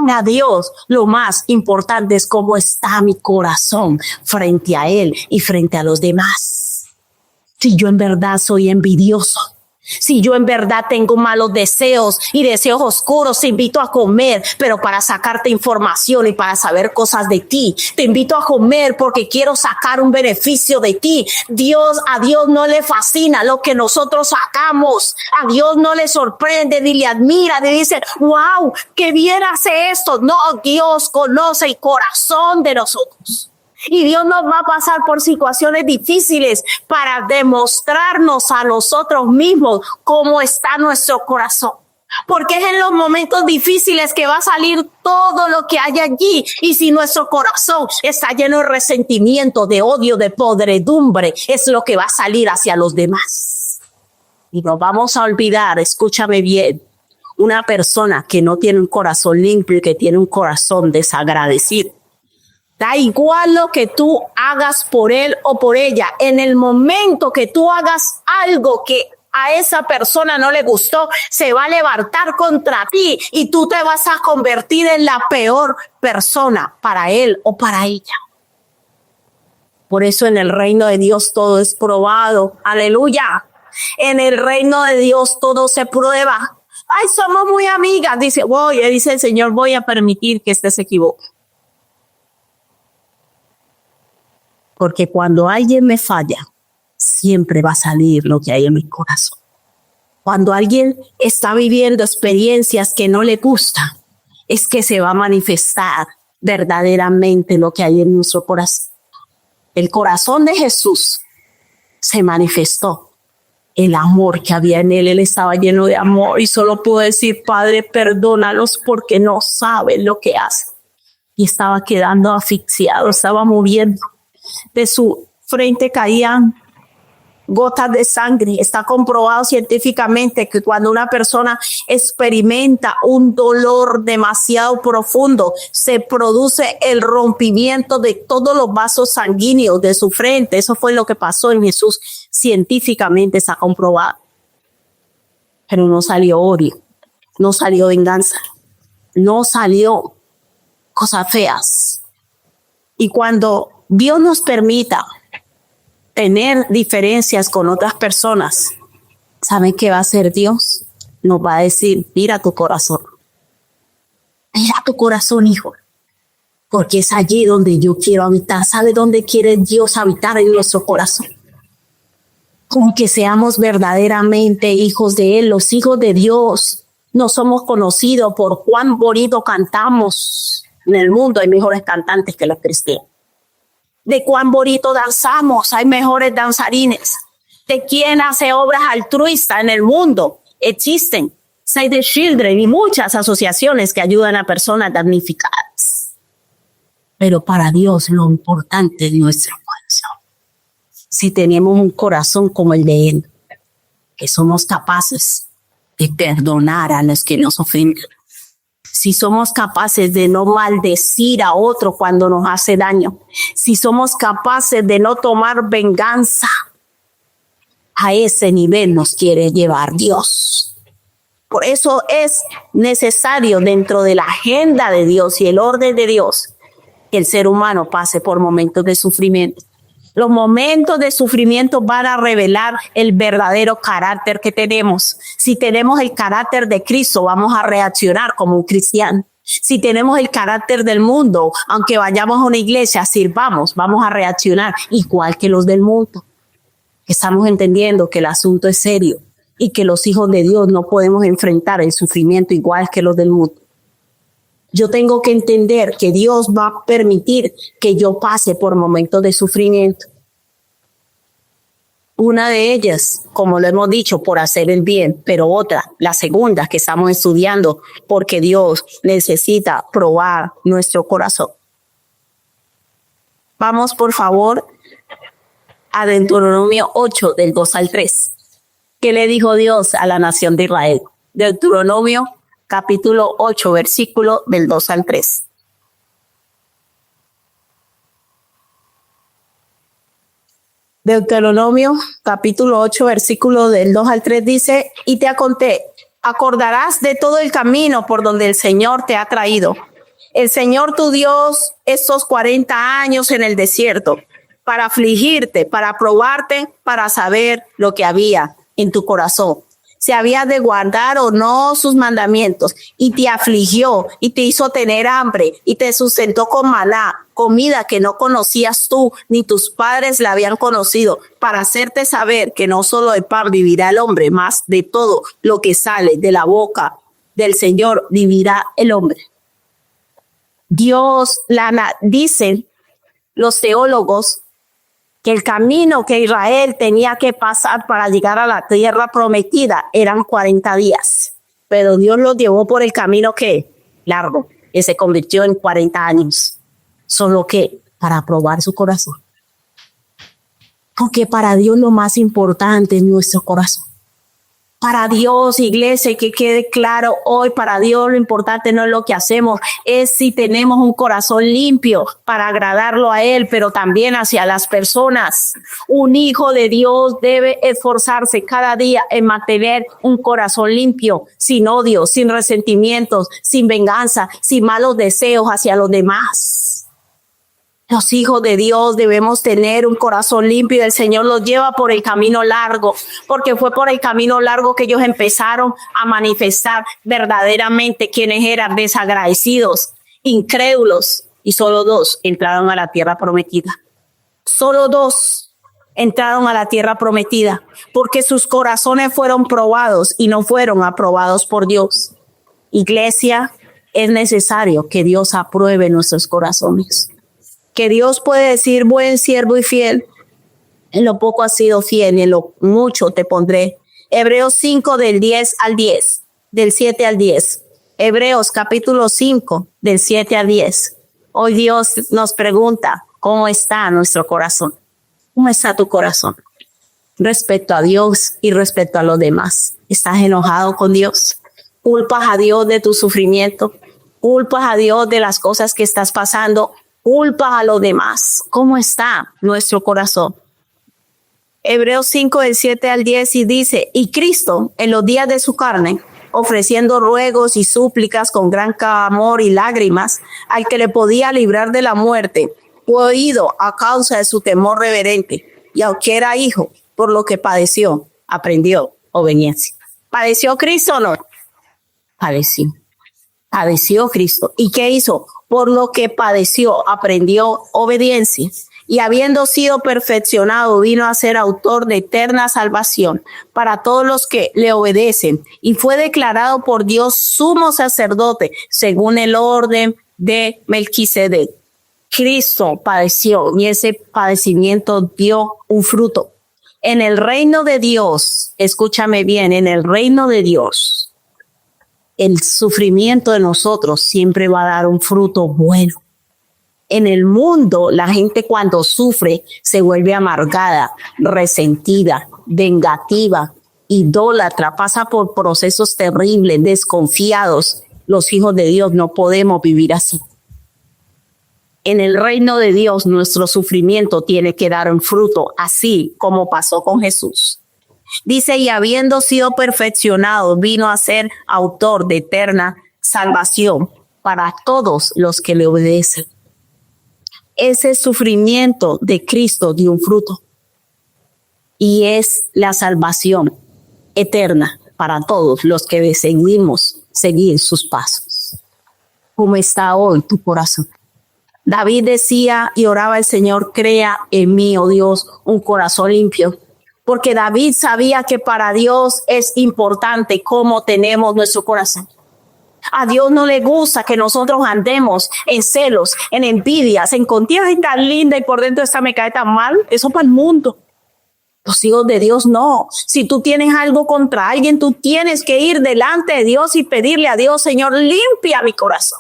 A Dios lo más importante es cómo está mi corazón frente a Él y frente a los demás. Si yo en verdad soy envidioso, si yo en verdad tengo malos deseos y deseos oscuros, te invito a comer, pero para sacarte información y para saber cosas de ti. Te invito a comer porque quiero sacar un beneficio de ti. A Dios no le fascina lo que nosotros sacamos. A Dios no le sorprende ni le admira, ni dice, wow, qué bien hace esto. No, Dios conoce el corazón de nosotros. Y Dios nos va a pasar por situaciones difíciles para demostrarnos a nosotros mismos cómo está nuestro corazón. Porque es en los momentos difíciles que va a salir todo lo que hay allí. Y si nuestro corazón está lleno de resentimiento, de odio, de podredumbre, es lo que va a salir hacia los demás. Y nos vamos a olvidar, escúchame bien, una persona que no tiene un corazón limpio y que tiene un corazón desagradecido. Da igual lo que tú hagas por él o por ella. En el momento que tú hagas algo que a esa persona no le gustó, se va a levantar contra ti y tú te vas a convertir en la peor persona para él o para ella. Por eso en el reino de Dios todo es probado. Aleluya. En el reino de Dios todo se prueba. Ay, somos muy amigas. Dice el Señor, voy a permitir que se equivoque. Porque cuando alguien me falla, siempre va a salir lo que hay en mi corazón. Cuando alguien está viviendo experiencias que no le gustan, es que se va a manifestar verdaderamente lo que hay en nuestro corazón. El corazón de Jesús se manifestó. El amor que había en él estaba lleno de amor y solo pudo decir, Padre, perdónalos porque no saben lo que hacen. Y estaba quedando asfixiado, estaba muriendo. De su frente caían gotas de sangre. Está comprobado científicamente que cuando una persona experimenta un dolor demasiado profundo, se produce el rompimiento de todos los vasos sanguíneos de su frente. Eso fue lo que pasó en Jesús. Científicamente está comprobado. Pero no salió odio, no salió venganza, no salió cosas feas. Y cuando Dios nos permita tener diferencias con otras personas, ¿saben qué va a hacer Dios? Nos va a decir, mira tu corazón, hijo, porque es allí donde yo quiero habitar. ¿Sabe dónde quiere Dios habitar? En nuestro corazón. Con que seamos verdaderamente hijos de Él, los hijos de Dios. No somos conocidos por cuán bonito cantamos. En el mundo hay mejores cantantes que los cristianos. De cuán bonito danzamos, hay mejores danzarines. De quién hace obras altruistas en el mundo. Existen Save the Children y muchas asociaciones que ayudan a personas damnificadas. Pero para Dios lo importante es nuestro corazón. Si tenemos un corazón como el de Él, que somos capaces de perdonar a los que nos ofenden. Si somos capaces de no maldecir a otro cuando nos hace daño, si somos capaces de no tomar venganza, a ese nivel nos quiere llevar Dios. Por eso es necesario dentro de la agenda de Dios y el orden de Dios que el ser humano pase por momentos de sufrimiento. Los momentos de sufrimiento van a revelar el verdadero carácter que tenemos. Si tenemos el carácter de Cristo, vamos a reaccionar como un cristiano. Si tenemos el carácter del mundo, aunque vayamos a una iglesia, sirvamos, vamos a reaccionar igual que los del mundo. Estamos entendiendo que el asunto es serio. y que los hijos de Dios no podemos enfrentar el sufrimiento igual que los del mundo. Yo tengo que entender que Dios va a permitir que yo pase por momentos de sufrimiento. Una de ellas, como lo hemos dicho, por hacer el bien, pero otra, la segunda que estamos estudiando, porque Dios necesita probar nuestro corazón. Vamos, por favor, a Deuteronomio 8, del 2 al 3. ¿Qué le dijo Dios a la nación de Israel? Deuteronomio capítulo 8, versículo del 2 al 3. Deuteronomio capítulo 8, versículo del 2 al 3 dice, y te acordarás de todo el camino por donde el Señor te ha traído. El Señor tu Dios estos 40 años en el desierto, para afligirte, para probarte, para saber lo que había en tu corazón. Si había de guardar o no sus mandamientos, y te afligió y te hizo tener hambre y te sustentó con maná, comida que no conocías tú ni tus padres la habían conocido, para hacerte saber que no solo de pan vivirá el hombre, más de todo lo que sale de la boca del Señor vivirá el hombre. Dios, dicen los teólogos, que el camino que Israel tenía que pasar para llegar a la tierra prometida eran 40 días. Pero Dios los llevó por el camino que largo, que se convirtió en 40 años. Solo que para probar su corazón. Porque para Dios lo más importante es nuestro corazón. Para Dios, iglesia, que quede claro hoy, para Dios lo importante no es lo que hacemos, es si tenemos un corazón limpio para agradarlo a Él, pero también hacia las personas. Un hijo de Dios debe esforzarse cada día en mantener un corazón limpio, sin odio, sin resentimientos, sin venganza, sin malos deseos hacia los demás. Los hijos de Dios debemos tener un corazón limpio y el Señor los lleva por el camino largo, porque fue por el camino largo que ellos empezaron a manifestar verdaderamente quienes eran desagradecidos, incrédulos, y solo 2 entraron a la tierra prometida. Solo 2 entraron a la tierra prometida, porque sus corazones fueron probados y no fueron aprobados por Dios. Iglesia, es necesario que Dios apruebe nuestros corazones. Que Dios puede decir, buen siervo y fiel, en lo poco has sido fiel y en lo mucho te pondré. Hebreos 5 del 10 al 10, del 7 al 10. Hebreos capítulo 5 del 7 al 10. Hoy Dios nos pregunta, ¿cómo está nuestro corazón? ¿Cómo está tu corazón? Respecto a Dios y respecto a los demás. ¿Estás enojado con Dios? ¿Culpas a Dios de tu sufrimiento? ¿Culpas a Dios de las cosas que estás pasando? Culpa a los demás. ¿Cómo está nuestro corazón? Hebreos 5 del 7 al 10 y dice, y Cristo en los días de su carne, ofreciendo ruegos y súplicas con gran clamor y lágrimas, al que le podía librar de la muerte, fue oído a causa de su temor reverente, y aunque era hijo, por lo que padeció, aprendió obediencia. ¿Padeció Cristo o no? Padeció Cristo. ¿Y qué hizo? Por lo que padeció, aprendió obediencia, y habiendo sido perfeccionado, vino a ser autor de eterna salvación para todos los que le obedecen, y fue declarado por Dios sumo sacerdote según el orden de Melquisedec. Cristo padeció y ese padecimiento dio un fruto. En el reino de Dios, escúchame bien, en el reino de Dios, el sufrimiento de nosotros siempre va a dar un fruto bueno. En el mundo, la gente cuando sufre se vuelve amargada, resentida, vengativa, idólatra, pasa por procesos terribles, desconfiados. Los hijos de Dios no podemos vivir así. En el reino de Dios, nuestro sufrimiento tiene que dar un fruto, así como pasó con Jesús. Dice, y habiendo sido perfeccionado, vino a ser autor de eterna salvación para todos los que le obedecen. Ese sufrimiento de Cristo dio un fruto y es la salvación eterna para todos los que decidimos seguir sus pasos. ¿Cómo está hoy tu corazón? David decía y oraba al Señor, crea en mí, oh Dios, un corazón limpio. porque David sabía que para Dios es importante cómo tenemos nuestro corazón. A Dios no le gusta que nosotros andemos en celos, en envidias, en contiendas tan linda y por dentro esta me cae tan mal. Eso para el mundo. Los hijos de Dios no. Si tú tienes algo contra alguien, tú tienes que ir delante de Dios y pedirle a Dios, Señor, limpia mi corazón.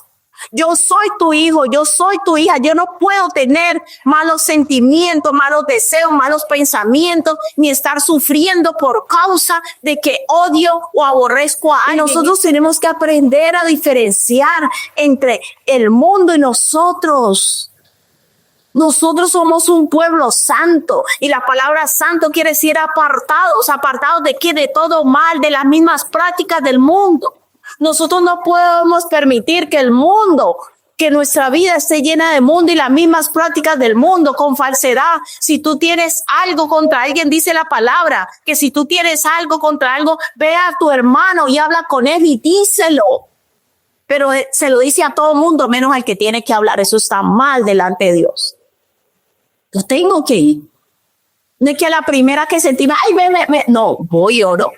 Yo soy tu hijo, yo soy tu hija. Yo no puedo tener malos sentimientos, malos deseos, malos pensamientos, ni estar sufriendo por causa de que odio o aborrezco a alguien. Nosotros tenemos que aprender a diferenciar entre el mundo y nosotros. Nosotros somos un pueblo santo y la palabra santo quiere decir apartados. ¿Apartados de qué? De todo mal, de las mismas prácticas del mundo. Nosotros no podemos permitir que el mundo, que nuestra vida esté llena de mundo y las mismas prácticas del mundo con falsedad. Si tú tienes algo contra alguien, dice la palabra, que si tú tienes algo contra algo, ve a tu hermano y habla con él y díselo. Pero se lo dice a todo mundo, menos al que tiene que hablar. Eso está mal delante de Dios. Yo tengo que ir. No es que a la primera que sentí, no, voy y oro.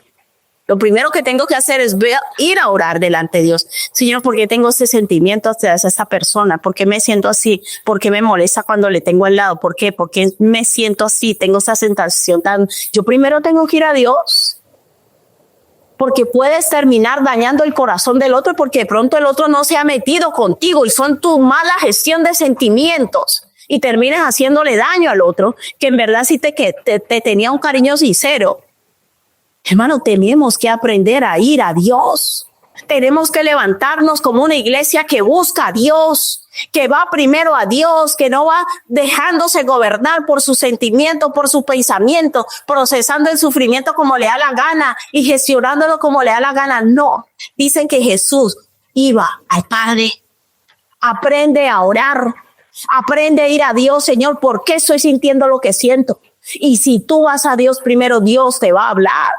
Lo primero que tengo que hacer es ir a orar delante de Dios. Señor, ¿por qué tengo ese sentimiento hacia esta persona? ¿Por qué me siento así? ¿Por qué me molesta cuando le tengo al lado? ¿Por qué? ¿Por qué me siento así? Tengo esa sensación tan... Yo primero tengo que ir a Dios. Porque puedes terminar dañando el corazón del otro porque de pronto el otro no se ha metido contigo y son tu mala gestión de sentimientos. Y terminas haciéndole daño al otro, que en verdad sí te tenía un cariño sincero. Hermano, tenemos que aprender a ir a Dios. Tenemos que levantarnos como una iglesia que busca a Dios, que va primero a Dios, que no va dejándose gobernar por sus sentimientos, por sus pensamientos, procesando el sufrimiento como le da la gana y gestionándolo como le da la gana. No, dicen que Jesús iba al Padre. Aprende a orar, aprende a ir a Dios, Señor, ¿por qué estoy sintiendo lo que siento? Y si tú vas a Dios primero, Dios te va a hablar.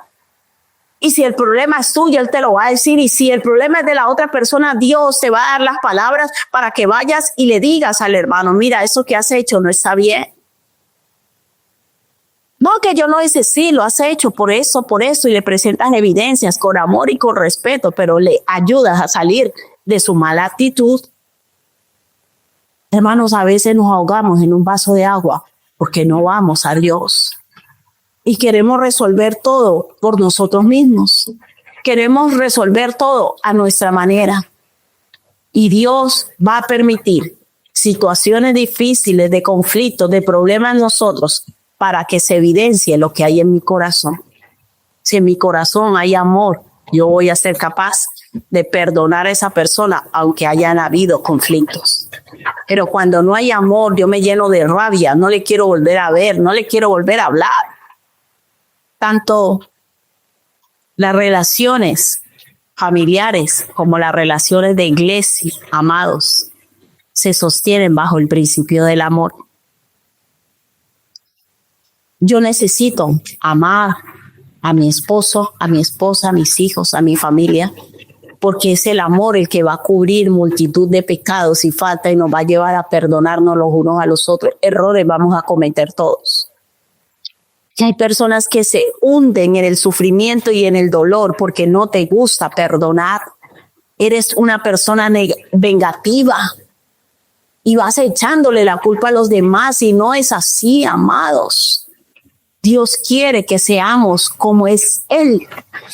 Y si el problema es tuyo, Él te lo va a decir. Y si el problema es de la otra persona, Dios te va a dar las palabras para que vayas y le digas al hermano, mira, eso que has hecho no está bien. No, que yo no hice, sí, lo has hecho por eso, y le presentas evidencias con amor y con respeto, pero le ayudas a salir de su mala actitud. Hermanos, a veces nos ahogamos en un vaso de agua porque no vamos a Dios. Y queremos resolver todo por nosotros mismos. Queremos resolver todo a nuestra manera. Y Dios va a permitir situaciones difíciles, de conflictos, de problemas en nosotros para que se evidencie lo que hay en mi corazón. Si en mi corazón hay amor, yo voy a ser capaz de perdonar a esa persona, aunque hayan habido conflictos. Pero cuando no hay amor, yo me lleno de rabia, no le quiero volver a ver, no le quiero volver a hablar. Tanto las relaciones familiares como las relaciones de iglesia, amados, se sostienen bajo el principio del amor. Yo necesito amar a mi esposo, a mi esposa, a mis hijos, a mi familia, porque es el amor el que va a cubrir multitud de pecados y faltas y nos va a llevar a perdonarnos los unos a los otros. Errores vamos a cometer todos. Y hay personas que se hunden en el sufrimiento y en el dolor porque no te gusta perdonar. Eres una persona vengativa y vas echándole la culpa a los demás y no es así, amados. Dios quiere que seamos como es Él.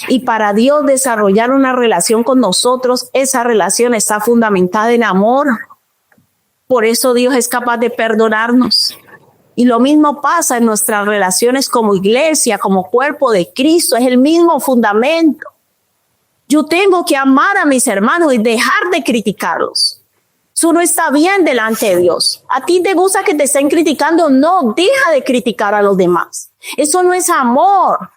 Y para Dios desarrollar una relación con nosotros, esa relación está fundamentada en amor. Por eso Dios es capaz de perdonarnos. Y lo mismo pasa en nuestras relaciones como iglesia, como cuerpo de Cristo. Es el mismo fundamento. Yo tengo que amar a mis hermanos y dejar de criticarlos. Eso no está bien delante de Dios. ¿A ti te gusta que te estén criticando? No, deja de criticar a los demás. Eso no es amor.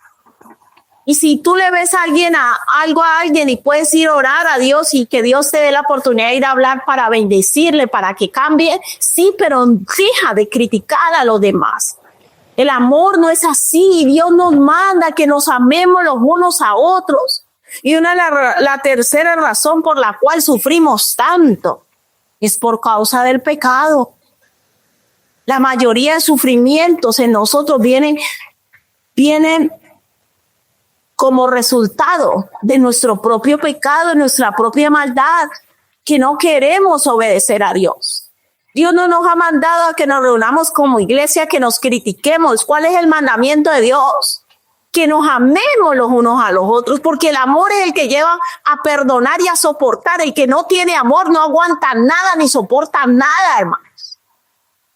Y si tú le ves a alguien algo a alguien y puedes ir a orar a Dios y que Dios te dé la oportunidad de ir a hablar para bendecirle, para que cambie, sí, pero deja de criticar a los demás. El amor no es así. Dios nos manda que nos amemos los unos a otros. Y la tercera razón por la cual sufrimos tanto es por causa del pecado. La mayoría de sufrimientos en nosotros vienen vienen como resultado de nuestro propio pecado, de nuestra propia maldad, que no queremos obedecer a Dios. Dios no nos ha mandado a que nos reunamos como iglesia, que nos critiquemos. ¿Cuál es el mandamiento de Dios? Que nos amemos los unos a los otros, porque el amor es el que lleva a perdonar y a soportar. El que no tiene amor no aguanta nada ni soporta nada, hermanos.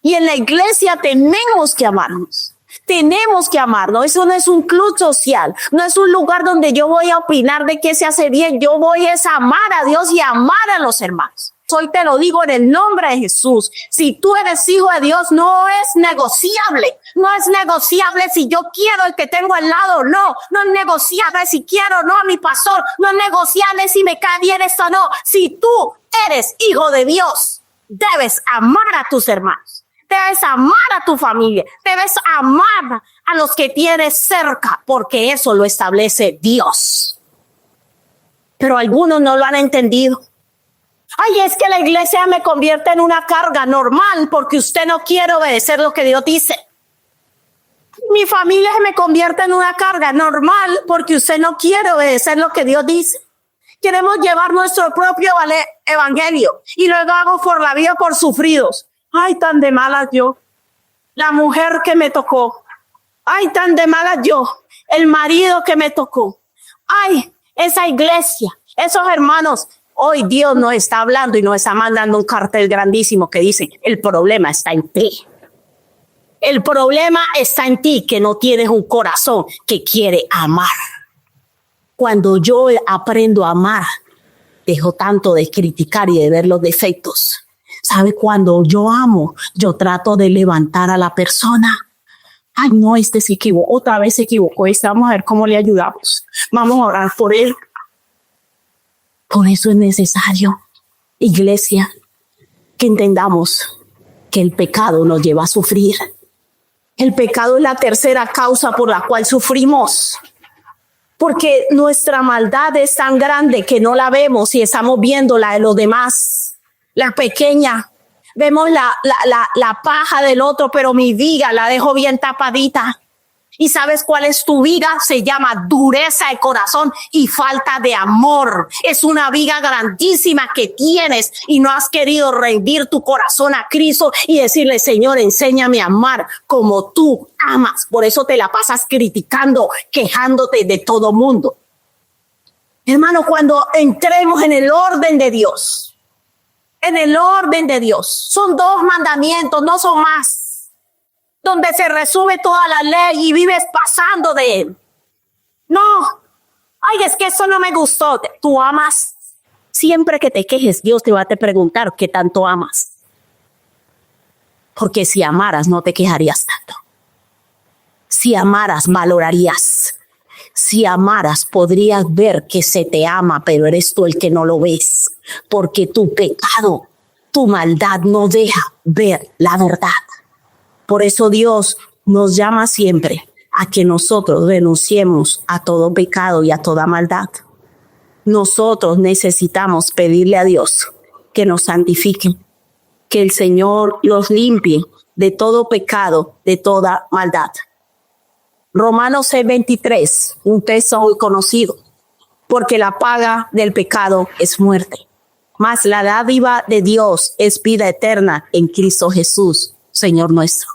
Y en la iglesia tenemos que amarnos. Tenemos que amarnos. Eso no es un club social, no es un lugar donde yo voy a opinar de qué se hace bien. Yo voy a amar a Dios y amar a los hermanos. Hoy te lo digo en el nombre de Jesús. Si tú eres hijo de Dios, no es negociable. No es negociable si yo quiero el que tengo al lado. No es negociable si quiero no a mi pastor. No es negociable si me cae bien esto, no. Si tú eres hijo de Dios, debes amar a tus hermanos. Debes amar a tu familia. Debes amar a los que tienes cerca, porque eso lo establece Dios. Pero algunos no lo han entendido. Ay, es que la iglesia me convierte en una carga normal porque usted no quiere obedecer lo que Dios dice. Mi familia me convierte en una carga normal porque usted no quiere obedecer lo que Dios dice. Queremos llevar nuestro propio evangelio y luego hago por la vida por sufridos. Ay, tan de mala yo. La mujer que me tocó. Ay, tan de mala yo. El marido que me tocó. Ay, esa iglesia, esos hermanos. Hoy Dios nos está hablando y nos está mandando un cartel grandísimo que dice, el problema está en ti. El problema está en ti, que no tienes un corazón que quiere amar. Cuando yo aprendo a amar, dejo tanto de criticar y de ver los defectos. ¿Sabe? Cuando yo amo, yo trato de levantar a la persona. Ay, no, este se equivocó, otra vez se equivocó. Vamos a ver cómo le ayudamos. Vamos a orar por él. Por eso es necesario, iglesia, que entendamos que el pecado nos lleva a sufrir. El pecado es la tercera causa por la cual sufrimos. Porque nuestra maldad es tan grande que no la vemos y estamos viendo la de los demás. La pequeña, vemos la paja del otro, pero mi viga la dejo bien tapadita. ¿Y sabes cuál es tu viga? Se llama dureza de corazón y falta de amor. Es una viga grandísima que tienes y no has querido rendir tu corazón a Cristo y decirle, Señor, enséñame a amar como tú amas. Por eso te la pasas criticando, quejándote de todo mundo. Hermano, cuando entremos en el orden de Dios, son 2 mandamientos, no son más. Donde se resume toda la ley y vives pasando de él. No, ay, es que eso no me gustó. Tú amas. Siempre que te quejes, Dios te va a preguntar qué tanto amas. Porque si amaras, no te quejarías tanto. Si amaras, valorarías. Si amaras, podrías ver que se te ama, pero eres tú el que no lo ves. Porque tu pecado, tu maldad no deja ver la verdad. Por eso Dios nos llama siempre a que nosotros renunciemos a todo pecado y a toda maldad. Nosotros necesitamos pedirle a Dios que nos santifique, que el Señor los limpie de todo pecado, de toda maldad. Romanos 6:23, un texto muy conocido, porque la paga del pecado es muerte, mas la dádiva de Dios es vida eterna en Cristo Jesús, Señor nuestro.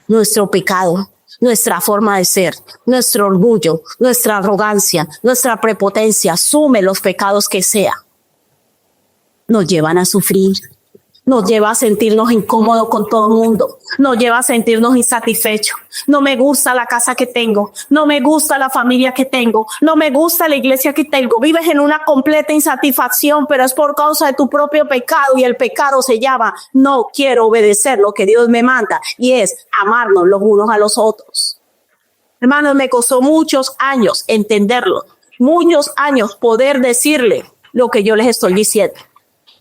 Nuestro pecado, nuestra forma de ser, nuestro orgullo, nuestra arrogancia, nuestra prepotencia, sume los pecados que sea, nos llevan a sufrir, nos lleva a sentirnos incómodos con todo el mundo, nos lleva a sentirnos insatisfechos. No me gusta la casa que tengo, no me gusta la familia que tengo, no me gusta la iglesia que tengo. Vives en una completa insatisfacción, pero es por causa de tu propio pecado, y el pecado se llama no quiero obedecer lo que Dios me manda, y es amarnos los unos a los otros. Hermanos, me costó muchos años entenderlo, muchos años poder decirle lo que yo les estoy diciendo.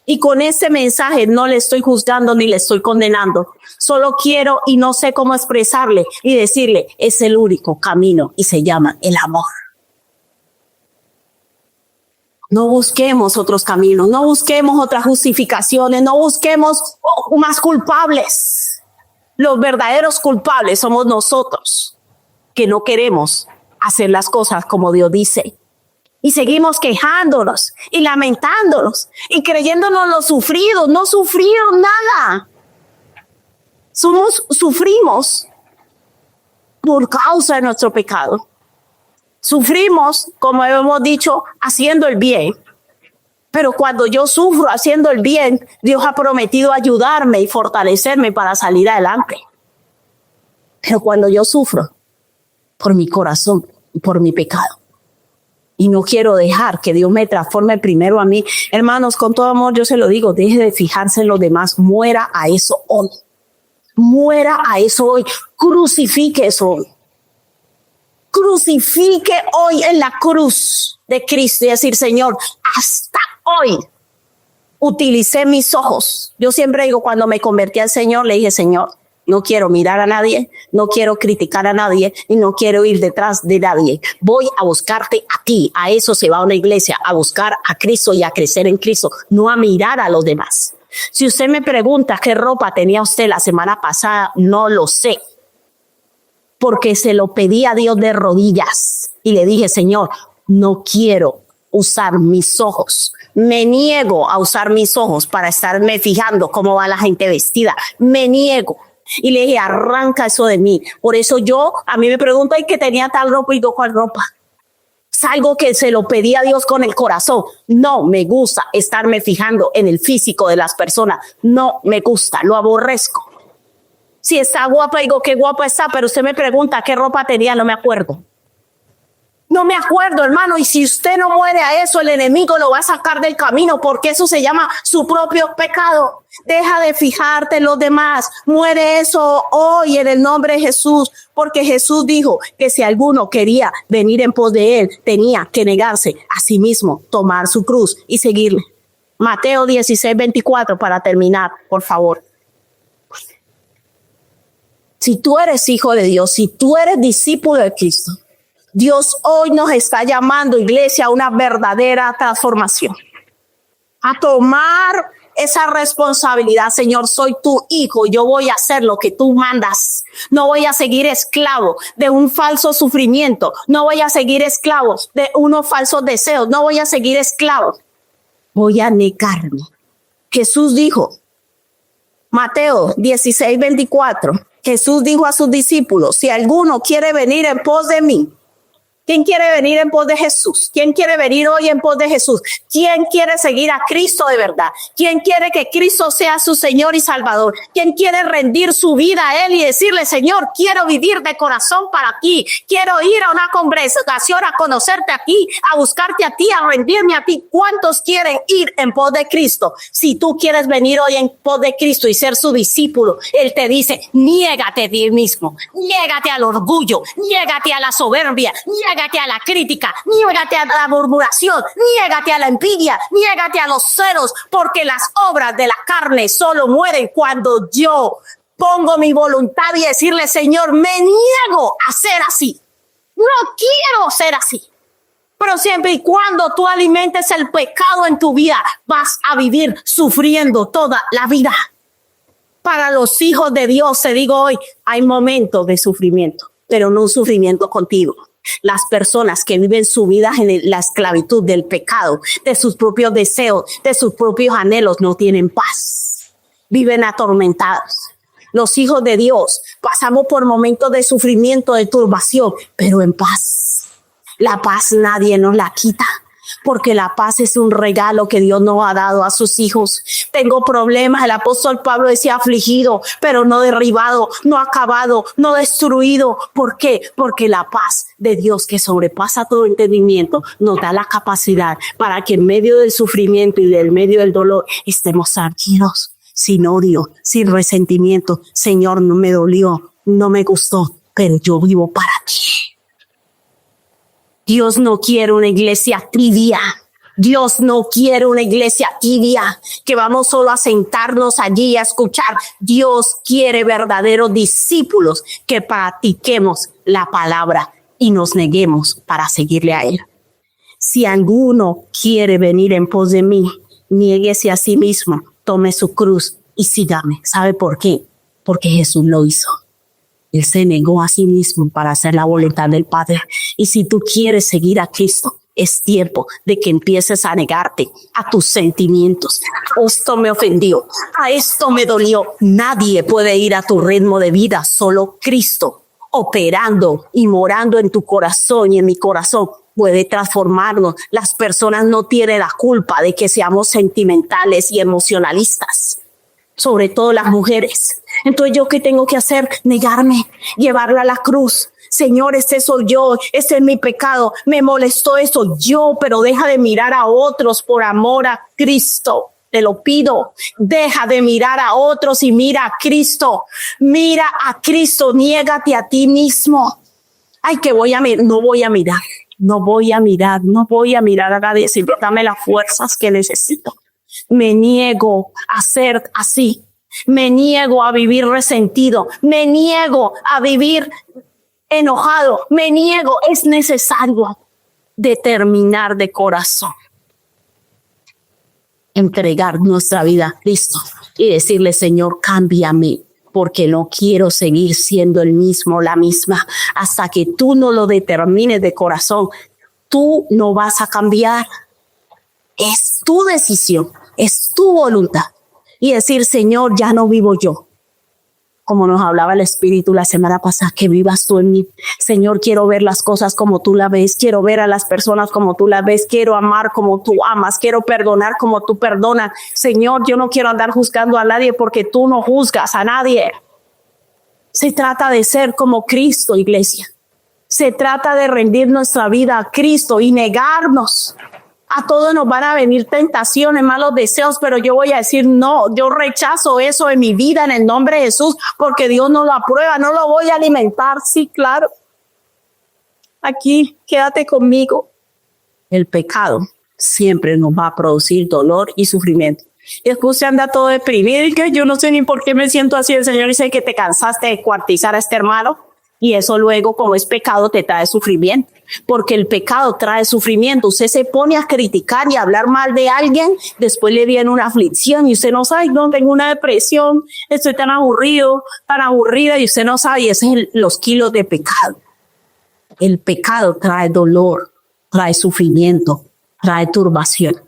Y con este mensaje no le estoy juzgando ni le estoy condenando. Solo quiero y no sé cómo expresarle y decirle, es el único camino y se llama el amor. No busquemos otros caminos, no busquemos otras justificaciones, no busquemos más culpables. Los verdaderos culpables somos nosotros, que no queremos hacer las cosas como Dios dice. Y seguimos quejándonos y lamentándonos y creyéndonos los sufridos. No sufrieron nada. Sufrimos por causa de nuestro pecado. Sufrimos, como hemos dicho, haciendo el bien. Pero cuando yo sufro haciendo el bien, Dios ha prometido ayudarme y fortalecerme para salir adelante. Pero cuando yo sufro por mi corazón y por mi pecado, y no quiero dejar que Dios me transforme primero a mí, hermanos, con todo amor yo se lo digo, deje de fijarse en los demás, muera a eso hoy. Muera a eso hoy, crucifique eso hoy. Crucifique hoy en la cruz de Cristo y decir, Señor, hasta hoy utilicé mis ojos. Yo siempre digo, cuando me convertí al Señor, le dije, Señor, no quiero mirar a nadie, no quiero criticar a nadie y no quiero ir detrás de nadie. Voy a buscarte a ti. A eso se va una iglesia, a buscar a Cristo y a crecer en Cristo, no a mirar a los demás. Si usted me pregunta qué ropa tenía usted la semana pasada, no lo sé. Porque se lo pedí a Dios de rodillas y le dije, Señor, no quiero usar mis ojos. Me niego a usar mis ojos para estarme fijando cómo va la gente vestida. Me niego. Y le dije, arranca eso de mí. Por eso a mí me preguntan, ¿y que tenía tal ropa? Y yo, ¿cuál ropa? Es algo que se lo pedí a Dios con el corazón. No me gusta estarme fijando en el físico de las personas. No me gusta, lo aborrezco. Si está guapa, digo, qué guapa está, pero usted me pregunta qué ropa tenía, no me acuerdo. No me acuerdo, hermano, y si usted no muere a eso, el enemigo lo va a sacar del camino, porque eso se llama su propio pecado. Deja de fijarte en los demás, muere eso hoy en el nombre de Jesús, porque Jesús dijo que si alguno quería venir en pos de él, tenía que negarse a sí mismo, tomar su cruz y seguirle. Mateo 16:24 para terminar, por favor. Si tú eres hijo de Dios, si tú eres discípulo de Cristo, Dios hoy nos está llamando, iglesia, a una verdadera transformación. A tomar esa responsabilidad. Señor, soy tu hijo, yo voy a hacer lo que tú mandas. No voy a seguir esclavo de un falso sufrimiento. No voy a seguir esclavo de unos falsos deseos. No voy a seguir esclavo. Voy a negarme. Jesús dijo, Mateo 16:24. Jesús dijo a sus discípulos, si alguno quiere venir en pos de mí. ¿Quién quiere venir en pos de Jesús? ¿Quién quiere venir hoy en pos de Jesús? ¿Quién quiere seguir a Cristo de verdad? ¿Quién quiere que Cristo sea su Señor y Salvador? ¿Quién quiere rendir su vida a Él y decirle, Señor, quiero vivir de corazón para ti? Quiero ir a una congregación a conocerte a ti, a buscarte a ti, a rendirme a ti. ¿Cuántos quieren ir en pos de Cristo? Si tú quieres venir hoy en pos de Cristo y ser su discípulo, Él te dice, niégate a ti mismo, niégate al orgullo, niégate a la soberbia, niégate a la crítica, niégate a la murmuración, niégate a la envidia, niégate a los celos, porque las obras de la carne solo mueren cuando yo pongo mi voluntad y decirle, Señor, me niego a ser así. No quiero ser así. Pero siempre y cuando tú alimentes el pecado en tu vida, vas a vivir sufriendo toda la vida. Para los hijos de Dios, te digo hoy, hay momentos de sufrimiento, pero no un sufrimiento contigo. Las personas que viven su vida en la esclavitud del pecado, de sus propios deseos, de sus propios anhelos, no tienen paz. Viven atormentados. Los hijos de Dios pasamos por momentos de sufrimiento, de turbación, pero en paz. La paz nadie nos la quita, porque la paz es un regalo que Dios nos ha dado a sus hijos. Tengo problemas, el apóstol Pablo decía afligido, pero no derribado, no acabado, no destruido. ¿Por qué? Porque la paz de Dios, que sobrepasa todo entendimiento, nos da la capacidad para que en medio del sufrimiento y del medio del dolor estemos tranquilos, sin odio, sin resentimiento. Señor, no me dolió, no me gustó, pero yo vivo para ti. Dios no quiere una iglesia tibia. Dios no quiere una iglesia tibia que vamos solo a sentarnos allí a escuchar. Dios quiere verdaderos discípulos que practiquemos la palabra y nos neguemos para seguirle a Él. Si alguno quiere venir en pos de mí, niéguese a sí mismo, tome su cruz y sígame. ¿Sabe por qué? Porque Jesús lo hizo. Él se negó a sí mismo para hacer la voluntad del Padre. Y si tú quieres seguir a Cristo, es tiempo de que empieces a negarte a tus sentimientos. Esto me ofendió, a esto me dolió. Nadie puede ir a tu ritmo de vida, solo Cristo, operando y morando en tu corazón y en mi corazón, puede transformarnos. Las personas no tienen la culpa de que seamos sentimentales y emocionalistas, sobre todo las mujeres. Entonces, ¿yo qué tengo que hacer? Negarme, llevarla a la cruz. Señor, este soy yo, este es mi pecado, me molestó eso yo, pero deja de mirar a otros por amor a Cristo. Te lo pido, deja de mirar a otros y mira a Cristo. Mira a Cristo, niégate a ti mismo. Ay, que voy a mirar, no voy a mirar, no voy a mirar, no voy a mirar a nadie, sino dame las fuerzas que necesito. Me niego a ser así. Me niego a vivir resentido. Me niego a vivir enojado. Me niego. Es necesario determinar de corazón, entregar nuestra vida a Cristo y decirle, Señor, cámbiame, porque no quiero seguir siendo el mismo, la misma. Hasta que tú no lo determines de corazón, tú no vas a cambiar. Es tu decisión, es tu voluntad. Y decir, Señor, ya no vivo yo. Como nos hablaba el Espíritu la semana pasada, que vivas tú en mí. Señor, quiero ver las cosas como tú las ves. Quiero ver a las personas como tú las ves. Quiero amar como tú amas. Quiero perdonar como tú perdonas. Señor, yo no quiero andar juzgando a nadie porque tú no juzgas a nadie. Se trata de ser como Cristo, iglesia. Se trata de rendir nuestra vida a Cristo y negarnos. A todos nos van a venir tentaciones, malos deseos, pero yo voy a decir no, yo rechazo eso en mi vida en el nombre de Jesús, porque Dios no lo aprueba, no lo voy a alimentar. Sí, claro. Aquí, quédate conmigo. El pecado siempre nos va a producir dolor y sufrimiento. Y después usted anda todo deprimido y que yo no sé ni por qué me siento así. El Señor dice que te cansaste de cuartizar a este hermano. Y eso luego, como es pecado, te trae sufrimiento. Porque el pecado trae sufrimiento. Usted se pone a criticar y a hablar mal de alguien, después le viene una aflicción y usted no sabe, no, tengo una depresión, estoy tan aburrido, tan aburrida, y usted no sabe, y ese es los kilos de pecado. El pecado trae dolor, trae sufrimiento, trae turbación.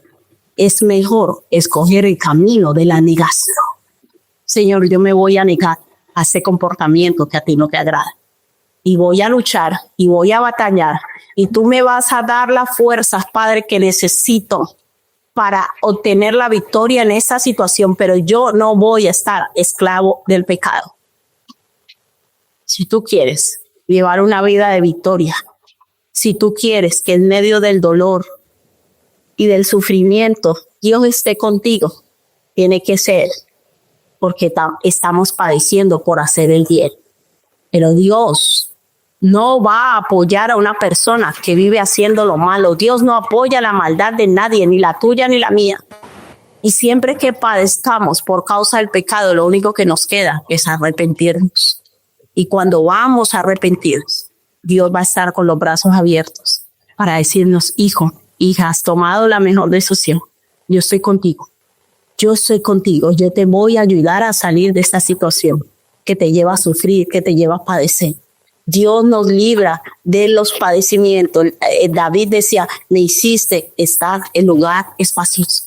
Es mejor escoger el camino de la negación. Señor, yo me voy a negar a ese comportamiento que a ti no te agrada. Y voy a luchar y voy a batallar. Y tú me vas a dar las fuerzas, Padre, que necesito para obtener la victoria en esta situación. Pero yo no voy a estar esclavo del pecado. Si tú quieres llevar una vida de victoria, si tú quieres que en medio del dolor y del sufrimiento Dios esté contigo, tiene que ser porque estamos padeciendo por hacer el bien. Pero Dios no va a apoyar a una persona que vive haciendo lo malo. Dios no apoya la maldad de nadie, ni la tuya ni la mía. Y siempre que padezcamos por causa del pecado, lo único que nos queda es arrepentirnos. Y cuando vamos a arrepentirnos, Dios va a estar con los brazos abiertos para decirnos, hijo, hija, has tomado la mejor decisión. Yo estoy contigo. Yo estoy contigo. Yo te voy a ayudar a salir de esta situación que te lleva a sufrir, que te lleva a padecer. Dios nos libra de los padecimientos. David decía, me hiciste estar en lugar espacioso.